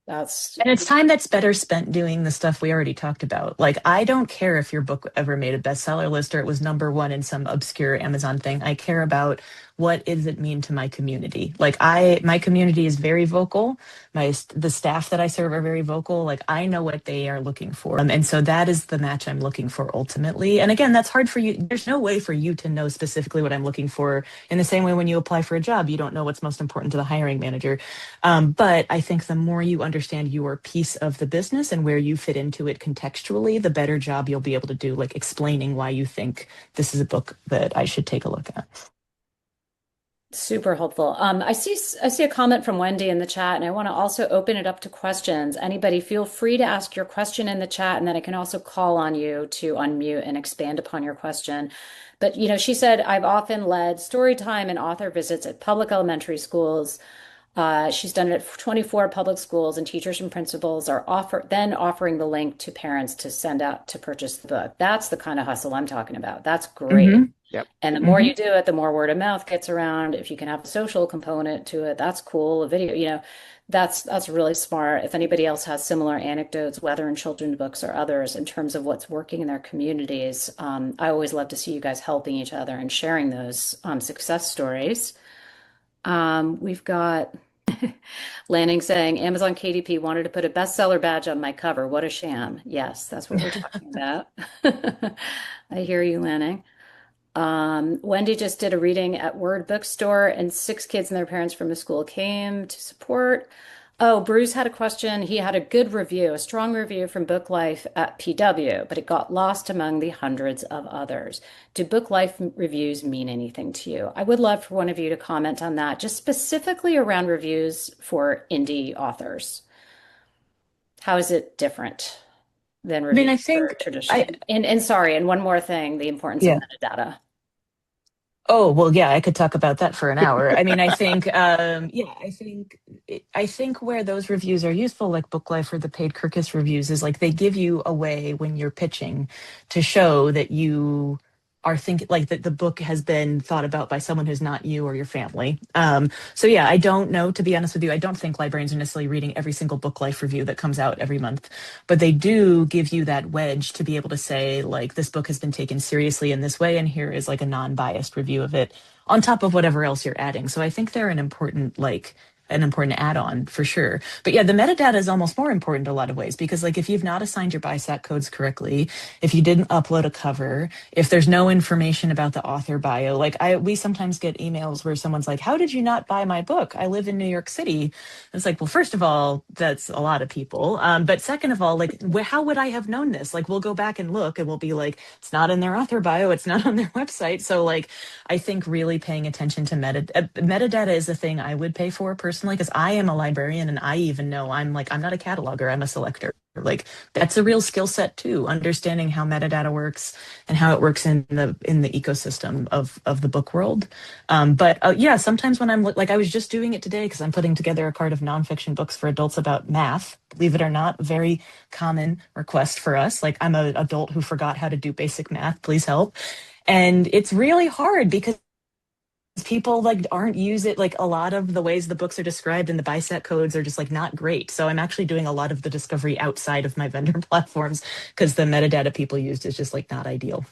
That's And it's time that's better spent doing the stuff we already talked about. Like, I don't care if your book ever made a bestseller list or it was number one in some obscure Amazon thing. I care about what does it mean to my community. Like, my community is very vocal. The staff that I serve are very vocal. Like, I know what they are looking for, and so that is the match I'm looking for ultimately. And again, that's hard for you. There's no way for you to know specifically what I'm looking for. In the same way, when you apply for a job, you don't know what's most important to the hiring manager. But I think the more you understand your piece of the business and where you fit into it contextually, the better job you'll be able to do, like explaining why you think this is a book that I should take a look at. super helpful. I see a comment from Wendy in the chat, and I want to also open it up to questions. Anybody, feel free to ask your question in the chat, and then I can also call on you to unmute and expand upon your question. But she said, I've often led story time and author visits at public elementary schools. She's done it at 24 public schools, and teachers and principals are offering the link to parents to send out to purchase the book. That's the kind of hustle I'm talking about. That's great. Mm-hmm. Yep. And the more Mm-hmm. you do it, the more word of mouth gets around. If you can have a social component to it, that's cool. A video, that's really smart. If anybody else has similar anecdotes, whether in children's books or others, in terms of what's working in their communities, I always love to see you guys helping each other and sharing those success stories. We've got Lanning saying Amazon KDP wanted to put a bestseller badge on my cover. What a sham. Yes, that's what we're talking about. I hear you, Lanning. Wendy just did a reading at Word Bookstore, and 6 kids and their parents from the school came to support. Oh, Bruce had a question. He had a good review, a strong review from Book Life at PW, but it got lost among the hundreds of others. Do Book Life reviews mean anything to you? I would love for one of you to comment on that, just specifically around reviews for indie authors. How is it different than I mean, I reviews for think traditional? And sorry, and one more thing, the importance of yeah. metadata. Oh, well, yeah, I could talk about that for an hour. I mean, I think, I think where those reviews are useful, like Book Life or the paid Kirkus reviews, is like they give you a way when you're pitching to show that you are thinking like that the book has been thought about by someone who's not you or your family. So yeah, I don't know, to be honest with you, I don't think librarians are necessarily reading every single Book Life review that comes out every month, but they do give you that wedge to be able to say like this book has been taken seriously in this way, and here is like a non-biased review of it on top of whatever else you're adding. So I think they're an important add-on for sure. But yeah, the metadata is almost more important in a lot of ways because like if you've not assigned your BISAC codes correctly, if you didn't upload a cover, if there's no information about the author bio, like we sometimes get emails where someone's like, "How did you not buy my book? I live in New York City." It's like, well, first of all, that's a lot of people. But second of all, like, how would I have known this? Like, we'll go back and look and we'll be like, it's not in their author bio, it's not on their website. So, like, I think really paying attention to metadata is the thing I would pay for personally, because I am a librarian and I even know I'm not a cataloger, I'm a selector. Like that's a real skill set too, understanding how metadata works and how it works in the ecosystem of the book world. But yeah, sometimes when I'm like, I was just doing it today because I'm putting together a card of nonfiction books for adults about math. Believe it or not, very common request for us. Like I'm an adult who forgot how to do basic math. Please help. And it's really hard because people like aren't use it, like a lot of the ways the books are described in the BISAC codes are just like not great. So I'm actually doing a lot of the discovery outside of my vendor platforms because the metadata people used is just like not ideal.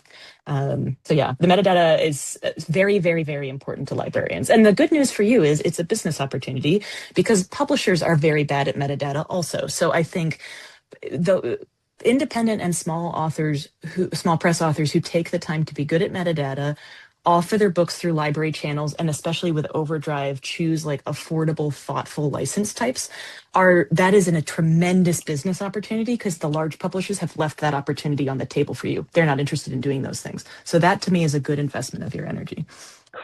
So yeah, the metadata is very, very, very important to librarians. And the good news for you is it's a business opportunity because publishers are very bad at metadata also. So I think the independent and small press authors who take the time to be good at metadata, offer their books through library channels, and especially with OverDrive, choose like affordable, thoughtful license types, that is a tremendous business opportunity because the large publishers have left that opportunity on the table for you. They're not interested in doing those things. So that to me is a good investment of your energy.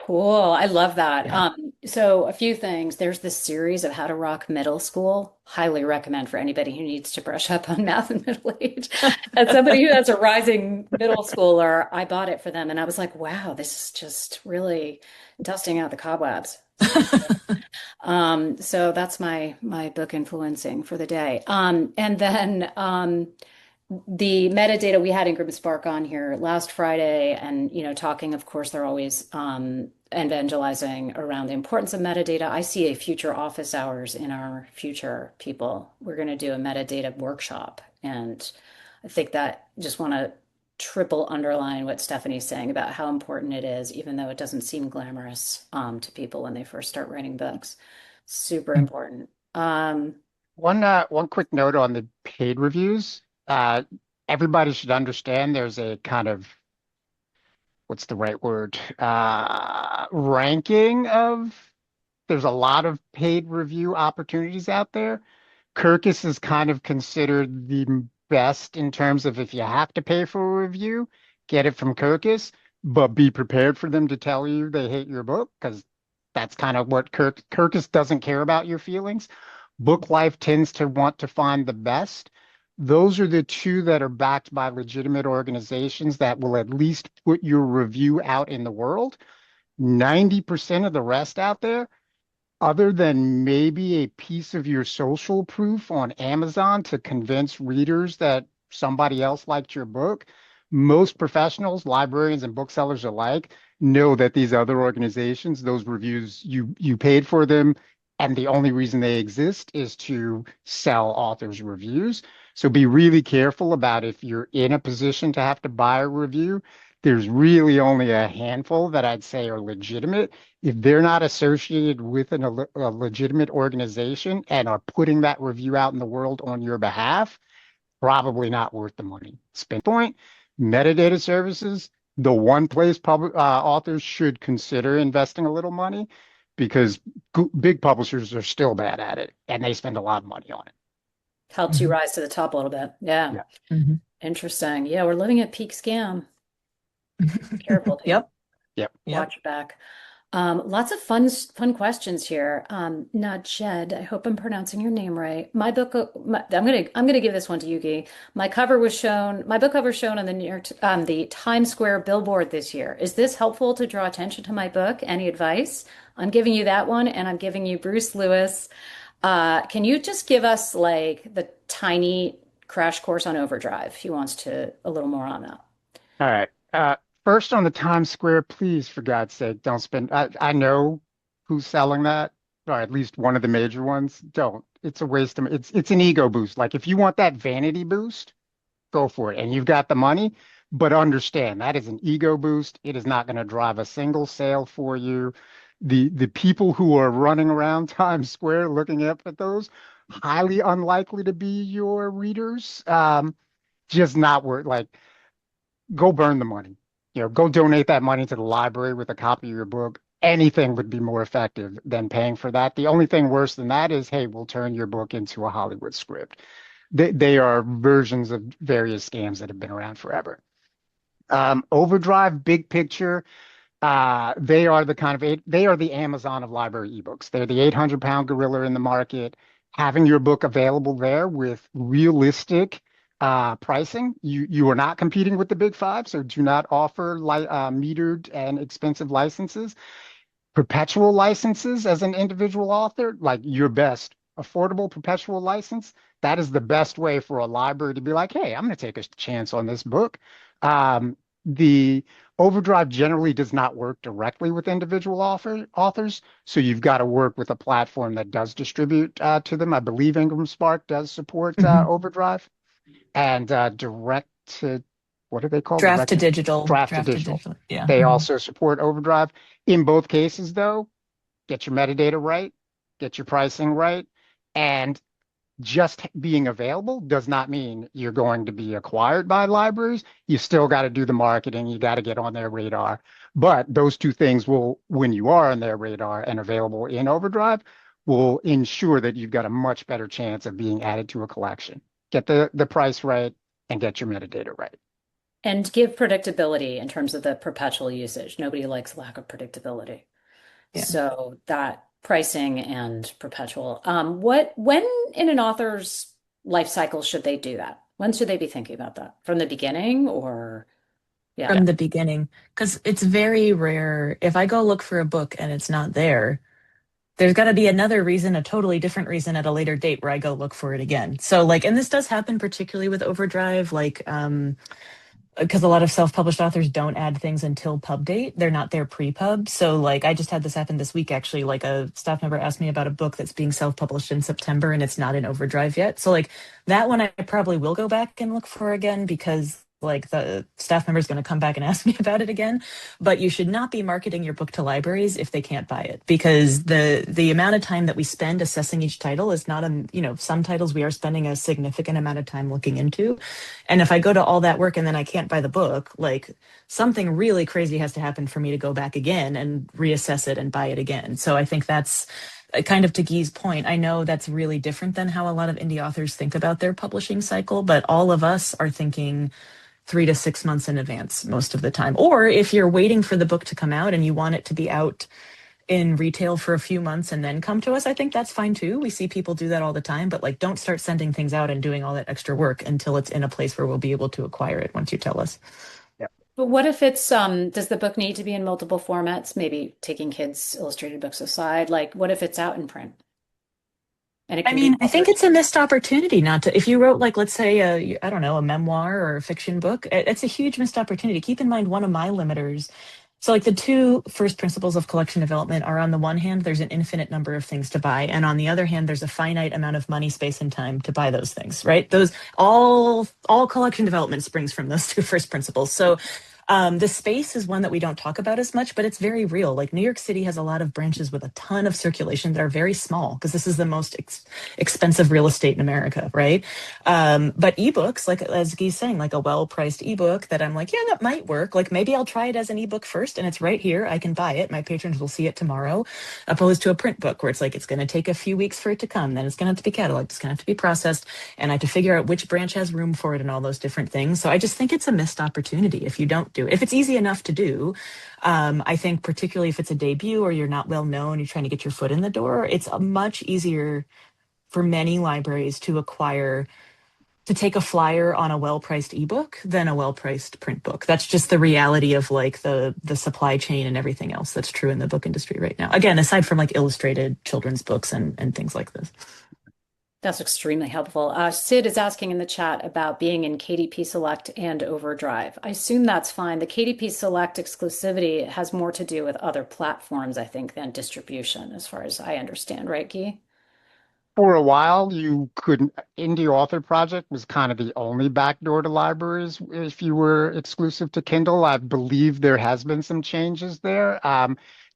Cool. I love that. Yeah. So a few things. There's this series of How to Rock Middle School. Highly recommend for anybody who needs to brush up on math in middle age. As somebody who has a rising middle schooler, I bought it for them and I was like, wow, this is just really dusting out the cobwebs. So that's my book influencing for the day. And then the metadata we had Ingrid Spark on here last Friday, and talking, of course, they're always evangelizing around the importance of metadata. I see a future office hours in our future people. We're going to do a metadata workshop, and I think that just want to triple underline what Stephanie's saying about how important it is, even though it doesn't seem glamorous to people when they first start writing books. Super important. One quick note on the paid reviews. Everybody should understand there's a kind of what's the right word? Ranking of there's a lot of paid review opportunities out there. Kirkus is kind of considered the best in terms of if you have to pay for a review, get it from Kirkus, but be prepared for them to tell you they hate your book because that's kind of what Kirkus doesn't care about your feelings. Book Life tends to want to find the best. Those are the two that are backed by legitimate organizations that will at least put your review out in the world. 90% of the rest out there, other than maybe a piece of your social proof on Amazon to convince readers that somebody else liked your book, most professionals, librarians, and booksellers alike know that these other organizations, those reviews, you paid for them, and the only reason they exist is to sell authors' reviews. So be really careful about if you're in a position to have to buy a review. There's really only a handful that I'd say are legitimate. If they're not associated with a legitimate organization and are putting that review out in the world on your behalf, probably not worth the money. Spend point, metadata services, the one place authors should consider investing a little money because big publishers are still bad at it and they spend a lot of money on it. Helps you Mhm. rise to the top a little bit. Yeah. Yeah. Mhm. Interesting. Yeah, we're living at peak scam. Careful, dude. Yep. Yep. Yep. Watch your back. Lots of fun questions here. Najed, I hope I'm pronouncing your name right. I'm gonna give this one to Yuki. My book cover was shown on the the Times Square billboard this year. Is this helpful to draw attention to my book? Any advice? I'm giving you that one, and I'm giving you Bruce Lewis. Can you just give us like the tiny crash course on OverDrive? He wants to a little more on that. All right. First on the Times Square, please, for God's sake, don't spend. I know who's selling that, or at least one of the major ones. Don't. It's a waste of. It's an ego boost. Like if you want that vanity boost, go for it, and you've got the money. But understand that is an ego boost. It is not going to drive a single sale for you. The people who are running around Times Square looking up at those, highly unlikely to be your readers. Just not worth like go burn the money. Go donate that money to the library with a copy of your book. Anything would be more effective than paying for that. The only thing worse than that is, hey, we'll turn your book into a Hollywood script. They are versions of various scams that have been around forever. OverDrive, big picture, they are they are the Amazon of library ebooks. They're the 800-pound gorilla in the market. Having your book available there with realistic pricing, you are not competing with the big five, so do not offer metered and expensive licenses. Perpetual licenses as an individual author, like your best affordable perpetual license, that is the best way for a library to be like, hey, I'm going to take a chance on this book. The OverDrive generally does not work directly with individual authors, so you've got to work with a platform that does distribute to them. I believe Ingram Spark does support Mhm. OverDrive and direct to what do they call Draft direct to to digital. draft to Draft to digital. digital. Yeah. They Mhm. also support OverDrive. In both cases, though, get your metadata right, get your pricing right, and just being available does not mean you're going to be acquired by libraries. You still got to do the marketing, you got to get on their radar. But those two things will, when you are on their radar and available in OverDrive, will ensure that you've got a much better chance of being added to a collection. Get the price right and get your metadata right. And give predictability in terms of the perpetual usage. Nobody likes lack of predictability. Yeah. So that pricing and perpetual. When in an author's life cycle should they do that? When should they be thinking about that? From the beginning or yeah. From the beginning, because it's very rare. If I go look for a book and it's not there, there's got to be another reason, a totally different reason at a later date where I go look for it again. So like, and this does happen particularly with OverDrive, like, because a lot of self-published authors don't add things until pub date. They're not there pre-pub. So like I just had this happen this week actually. Like a staff member asked me about a book that's being self-published in September and it's not in OverDrive yet. So like that one I probably will go back and look for again because like the staff member is going to come back and ask me about it again. But you should not be marketing your book to libraries if they can't buy it because the amount of time that we spend assessing each title is not a, some titles we are spending a significant amount of time looking into. And if I go to all that work and then I can't buy the book, like something really crazy has to happen for me to go back again and reassess it and buy it again. So I think that's kind of to Guy's point. I know that's really different than how a lot of indie authors think about their publishing cycle, but all of us are thinking 3 to 6 months in advance most of the time. Or if you're waiting for the book to come out and you want it to be out in retail for a few months and then come to us, I think that's fine too. We see people do that all the time, but like don't start sending things out and doing all that extra work until it's in a place where we'll be able to acquire it once you tell us. But what if it's does the book need to be in multiple formats? Maybe taking kids' illustrated books aside, like what if it's out in print and it I can be mean, I think published? it's a missed opportunity not to. If you wrote, like, let's say, I don't know, a memoir or a fiction book, it's a huge missed opportunity. Keep in mind, one of my limiters. So, like, the two first principles of collection development are on the one hand, there's an infinite number of things to buy, and on the other hand, there's a finite amount of money, space, and time to buy those things. Right? Those all collection development springs from those two first principles. So, The space is one that we don't talk about as much, but it's very real. Like New York City has a lot of branches with a ton of circulation that are very small because this is the most expensive real estate in America, right? But ebooks, like as Guy's saying, like a well-priced ebook that I'm like, yeah, that might work. Like maybe I'll try it as an ebook first, and it's right here. I can buy it. My patrons will see it tomorrow, opposed to a print book where it's like it's going to take a few weeks for it to come. Then it's going to have to be cataloged. It's going to have to be processed, and I have to figure out which branch has room for it and all those different things. So I just think it's a missed opportunity if you don't do it. If it's easy enough to do, I think particularly if it's a debut or you're not well known, you're trying to get your foot in the door, it's a much easier for many libraries to acquire to take a flyer on a well-priced ebook than a well-priced print book. That's just the reality of like the supply chain and everything else that's true in the book industry right now. Again, aside from like illustrated children's books and things like this. That's extremely helpful. Sid is asking in the chat about being in KDP Select and OverDrive. I assume that's fine. The KDP Select exclusivity has more to do with other platforms, I think, than distribution, as far as I understand, right, Guy? For a while, you couldn't. Indie Author Project was kind of the only backdoor to libraries if you were exclusive to Kindle. I believe there has been some changes there.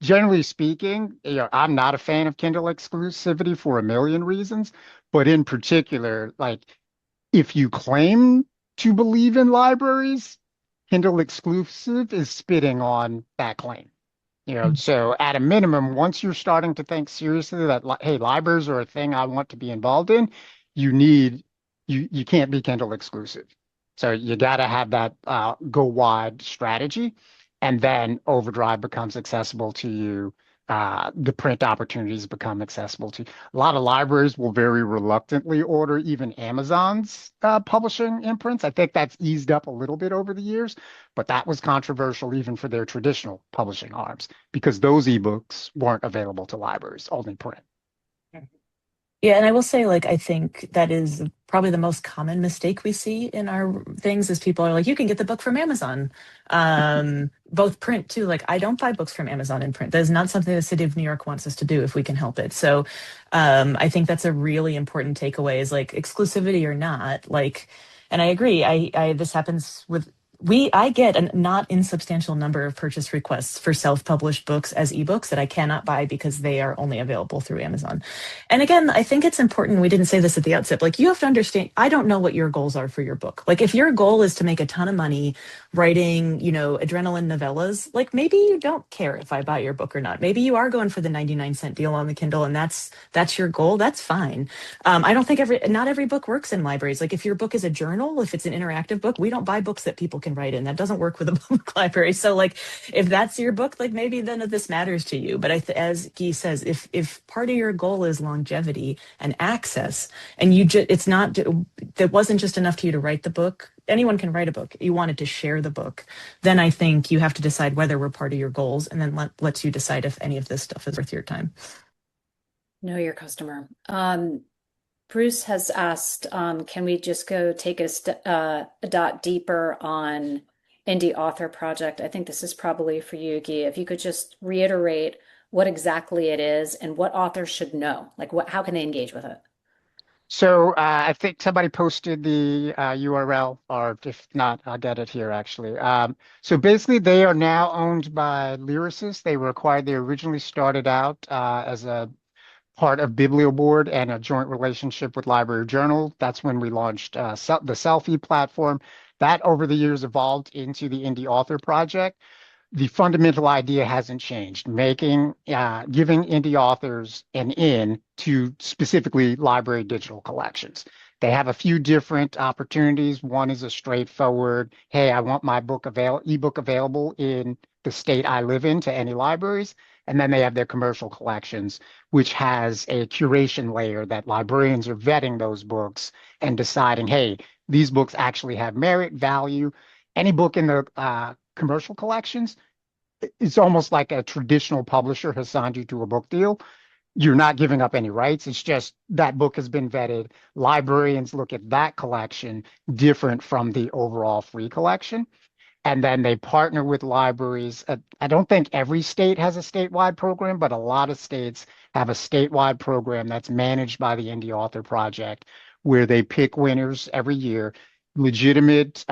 Generally speaking, I'm not a fan of Kindle exclusivity for a million reasons, but in particular, like if you claim to believe in libraries, Kindle exclusive is spitting on that claim. So at a minimum, once you're starting to think seriously that, hey, libraries are a thing I want to be involved in, you need you can't be Kindle exclusive. So you got to have that go wide strategy, and then OverDrive becomes accessible to you. The print opportunities become accessible to you. A lot of libraries will very reluctantly order even Amazon's publishing imprints. I think that's eased up a little bit over the years, but that was controversial even for their traditional publishing arms because those ebooks weren't available to libraries, only print. Yeah, and I will say, like, I think that is probably the most common mistake we see in our things is people are like, you can get the book from Amazon. Both print too. Like, I don't buy books from Amazon in print. That is not something the city of New York wants us to do if we can help it. So I think that's a really important takeaway is like exclusivity or not, like, and I agree. I this happens with I get a not insubstantial number of purchase requests for self-published books as ebooks that I cannot buy because they are only available through Amazon. And again, I think it's important. We didn't say this at the outset. Like, you have to understand, I don't know what your goals are for your book. Like, if your goal is to make a ton of money writing, adrenaline novellas, like maybe you don't care if I buy your book or not. Maybe you are going for the 99-cent deal on the Kindle and that's your goal. That's fine. I don't think not every book works in libraries. Like, if your book is a journal, if it's an interactive book, we don't buy books that people can write in. That doesn't work with a public library. So like, if that's your book, like maybe then this matters to you. But as Guy says, if part of your goal is longevity and access, and it's not, that wasn't just enough to you to write the book. Anyone can write a book. You wanted to share the book. Then I think you have to decide whether we're part of your goals, and then lets you decide if any of this stuff is worth your time. Know your customer. Bruce has asked, can we just go take a dot deeper on Indie Author Project? I think this is probably for you, Guy. If you could just reiterate what exactly it is and what authors should know, like how can they engage with it? So I think somebody posted the URL, or if not, I'll get it here actually. So basically, they are now owned by Lyrasis. They were acquired. They originally started out as a part of BiblioBoard and a joint relationship with Library Journal. That's when we launched the Selfie platform. That over the years evolved into the Indie Author Project. The fundamental idea hasn't changed, giving indie authors an in to specifically library digital collections. They have a few different opportunities. One is a straightforward, hey, I want my ebook available in the state I live in to any libraries. And then they have their commercial collections, which has a curation layer that librarians are vetting those books and deciding, hey, these books actually have merit, value. Any book in the commercial collections, it's almost like a traditional publisher has signed you to a book deal. You're not giving up any rights. It's just that book has been vetted. Librarians look at that collection different from the overall free collection. And then they partner with libraries. I don't think every state has a statewide program, but a lot of states have a statewide program that's managed by the Indie Author Project, where they pick winners every year. legitimate.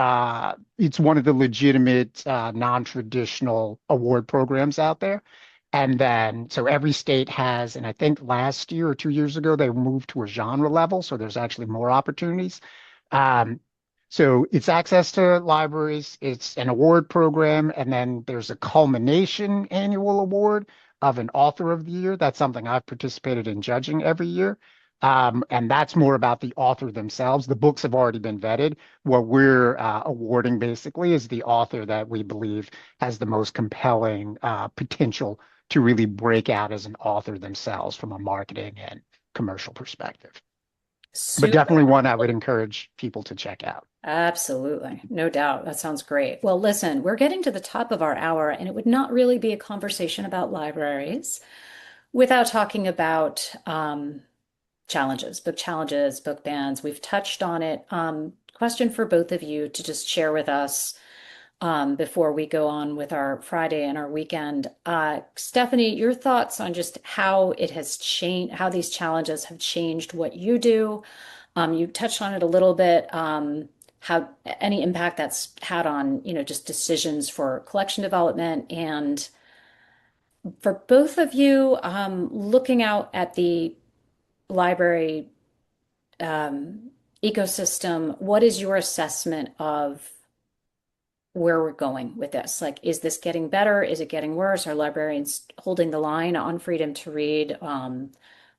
It's one of the legitimate non-traditional award programs out there. And then, so every state has, and I think last year or 2 years ago, they moved to a genre level. So there's actually more opportunities. Um, so it's access to libraries, it's an award program, and then there's a culmination annual award of an author of the year. That's something I've participated in judging every year. And that's more about the author themselves. The books have already been vetted. What we're awarding basically is the author that we believe has the most compelling potential to really break out as an author themselves from a marketing and commercial perspective. But Super. definitely one I would encourage people to check out. Absolutely. No doubt. That sounds great. Well, listen, we're getting to the top of our hour, and it would not really be a conversation about libraries without talking about challenges, book bans. We've touched on it. Question for both of you to just share with us before we go on with our Friday and our weekend. Stephanie, your thoughts on just how it has changed, how these challenges have changed what you do. You touched on it a little bit. How any impact that's had on, just decisions for collection development and for both of you, looking out at the library um, ecosystem, what is your assessment of where we're going with this? Like, is this getting better? Is it getting worse? Are librarians holding the line on freedom to read?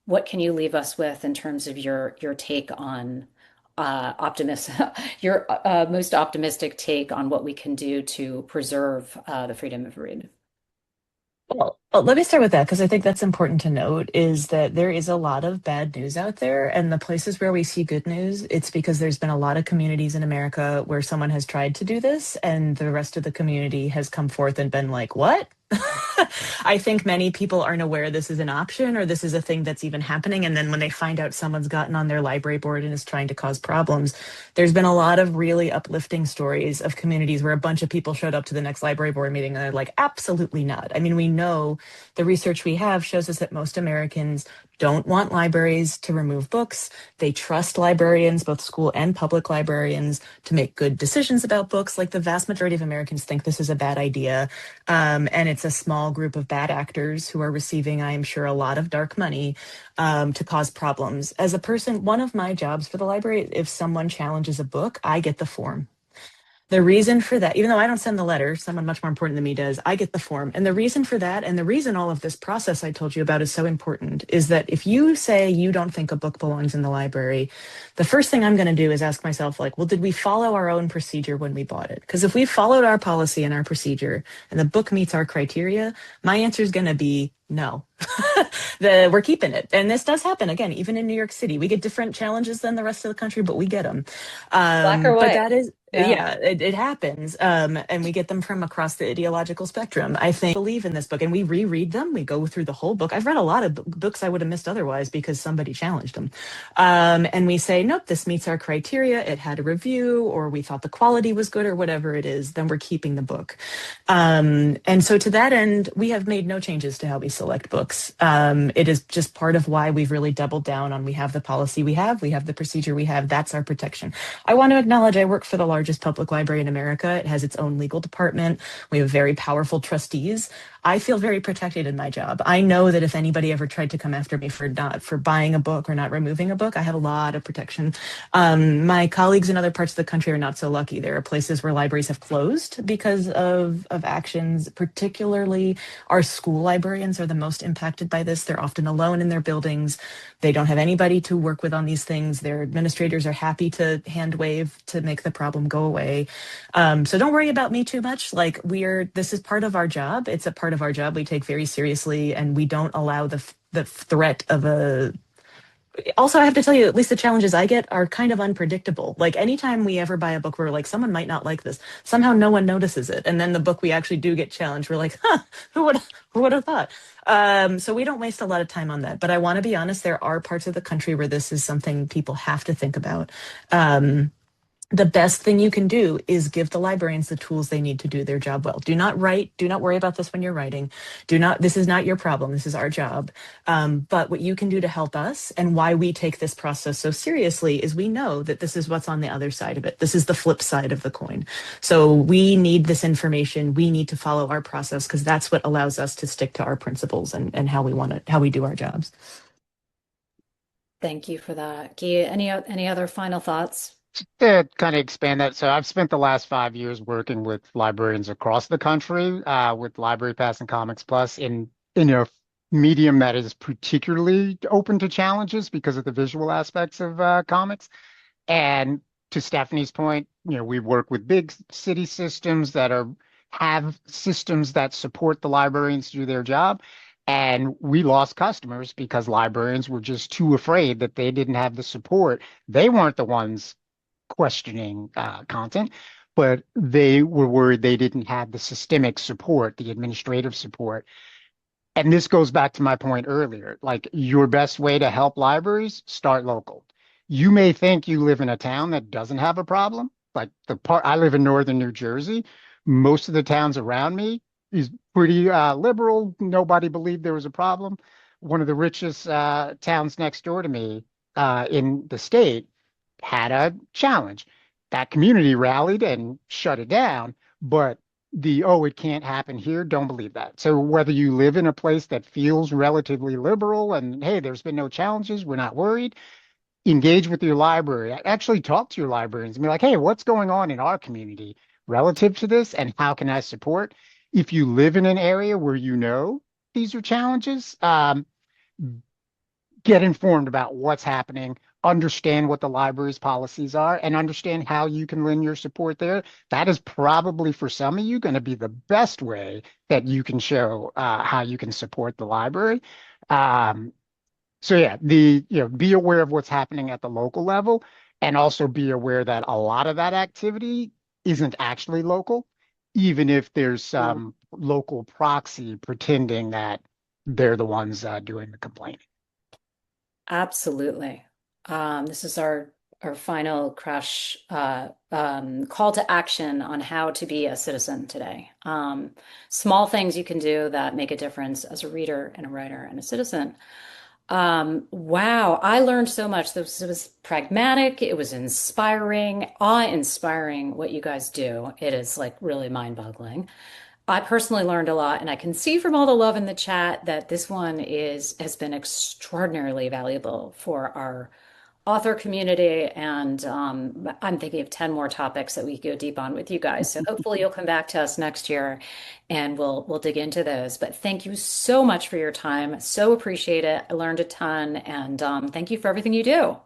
What can you leave us with in terms of your take on optimism, your most optimistic take on what we can do to preserve the freedom of read? Well, let me start with that because I think that's important to note is that there is a lot of bad news out there. And the places where we see good news, it's because there's been a lot of communities in America where someone has tried to do this and the rest of the community has come forth and been like, what? I think many people aren't aware this is an option or this is a thing that's even happening. And then when they find out someone's gotten on their library board and is trying to cause problems, there's been a lot of really uplifting stories of communities where a bunch of people showed up to the next library board meeting and they're like, absolutely not. I mean, we know the research we have shows us that most Americans don't want libraries to remove books. They trust librarians, both school and public librarians, to make good decisions about books. Like the vast majority of Americans think this is a bad idea. And it's a small group of bad actors who are receiving, I am sure, a lot of dark money to cause problems. As a person, one of my jobs for the library, if someone challenges a book, I get the form. The reason for that, even though I don't send the letter, someone much more important than me does, I get the form. And the reason for that, and the reason all of this process I told you about is so important, is that if you say you don't think a book belongs in the library, the first thing I'm going to do is ask myself, like, well, did we follow our own procedure when we bought it? Because if we followed our policy and our procedure and the book meets our criteria, my answer is going to be no. We're keeping it. And this does happen again, even in New York City. We get different challenges than the rest of the country, but we get them. Black or But white? that is, Yeah. yeah, it happens. And we get them from across the ideological spectrum. I think believe in this book and we reread them. We go through the whole book. I've read a lot of books I would have missed otherwise because somebody challenged them. And we say, nope, this meets our criteria. It had a review, or we thought the quality was good, or whatever it is, then we're keeping the book. And so to that end, we have made no changes to how we select books. It is just part of why we've really doubled down on we have the policy we have the procedure we have. That's our protection. I want to acknowledge I work for the largest public library in America. It has its own legal department. We have very powerful trustees. I feel very protected in my job. I know that if anybody ever tried to come after me for buying a book or not removing a book, I have a lot of protection. My colleagues in other parts of the country are not so lucky. There are places where libraries have closed because of actions. Particularly, our school librarians are the most impacted by this. They're often alone in their buildings. They don't have anybody to work with on these things. Their administrators are happy to hand wave to make the problem go away. So don't worry about me too much. Like this is part of our job. It's a part of our job we take very seriously, and we don't allow the threat of a. Also, I have to tell you, at least the challenges I get are kind of unpredictable. Like anytime we ever buy a book, we're like, someone might not like this. Somehow no one notices it. And then the book we actually do get challenged. We're like, huh, who would have thought? So we don't waste a lot of time on that. But I want to be honest, there are parts of the country where this is something people have to think about. The best thing you can do is give the librarians the tools they need to do their job well. Do not write, do not worry about this when you're writing. Do not, this is not your problem. This is our job. But what you can do to help us, and why we take this process so seriously, is we know that this is what's on the other side of it. This is the flip side of the coin. So we need this information. We need to follow our process because that's what allows us to stick to our principles and how how we do our jobs. Thank you for that. Gia, any other final thoughts? To kind of expand that, so I've spent the last 5 years working with librarians across the country, with Library Pass and Comics Plus in a medium that is particularly open to challenges because of the visual aspects of comics. And to Stephanie's point, we work with big city systems that have systems that support the librarians to do their job. And we lost customers because librarians were just too afraid that they didn't have the support. They weren't the ones questioning content, but they were worried they didn't have the systemic support, the administrative support. And this goes back to my point earlier. Like, your best way to help libraries, start local. You may think you live in a town that doesn't have a problem. Like, the part I live in northern New Jersey, most of the towns around me is pretty liberal. Nobody believed there was a problem. One of the richest towns next door to me in the state had a challenge. That community rallied and shut it down, but it can't happen here, don't believe that. So whether you live in a place that feels relatively liberal and hey, there's been no challenges, we're not worried, engage with your library. Actually talk to your librarians and be like, hey, what's going on in our community relative to this and how can I support? If you live in an area where these are challenges, get informed about what's happening, understand what the library's policies are, and understand how you can lend your support there. That is probably for some of you going to be the best way that you can show how you can support the library. Um, so yeah, be aware of what's happening at the local level, and also be aware that a lot of that activity isn't actually local, even if there's some local proxy pretending that they're the ones doing the complaining. Absolutely. This is our final crash call to action on how to be a citizen today. Small things you can do that make a difference as a reader and a writer and a citizen. Wow, I learned so much. This was pragmatic. It was inspiring, awe-inspiring what you guys do. It is like really mind-boggling. I personally learned a lot, and I can see from all the love in the chat that this one has been extraordinarily valuable for our author community. And I'm thinking of 10 more topics that we could go deep on with you guys. So hopefully you'll come back to us next year and we'll dig into those. But thank you so much for your time. So appreciate it. I learned a ton, and thank you for everything you do.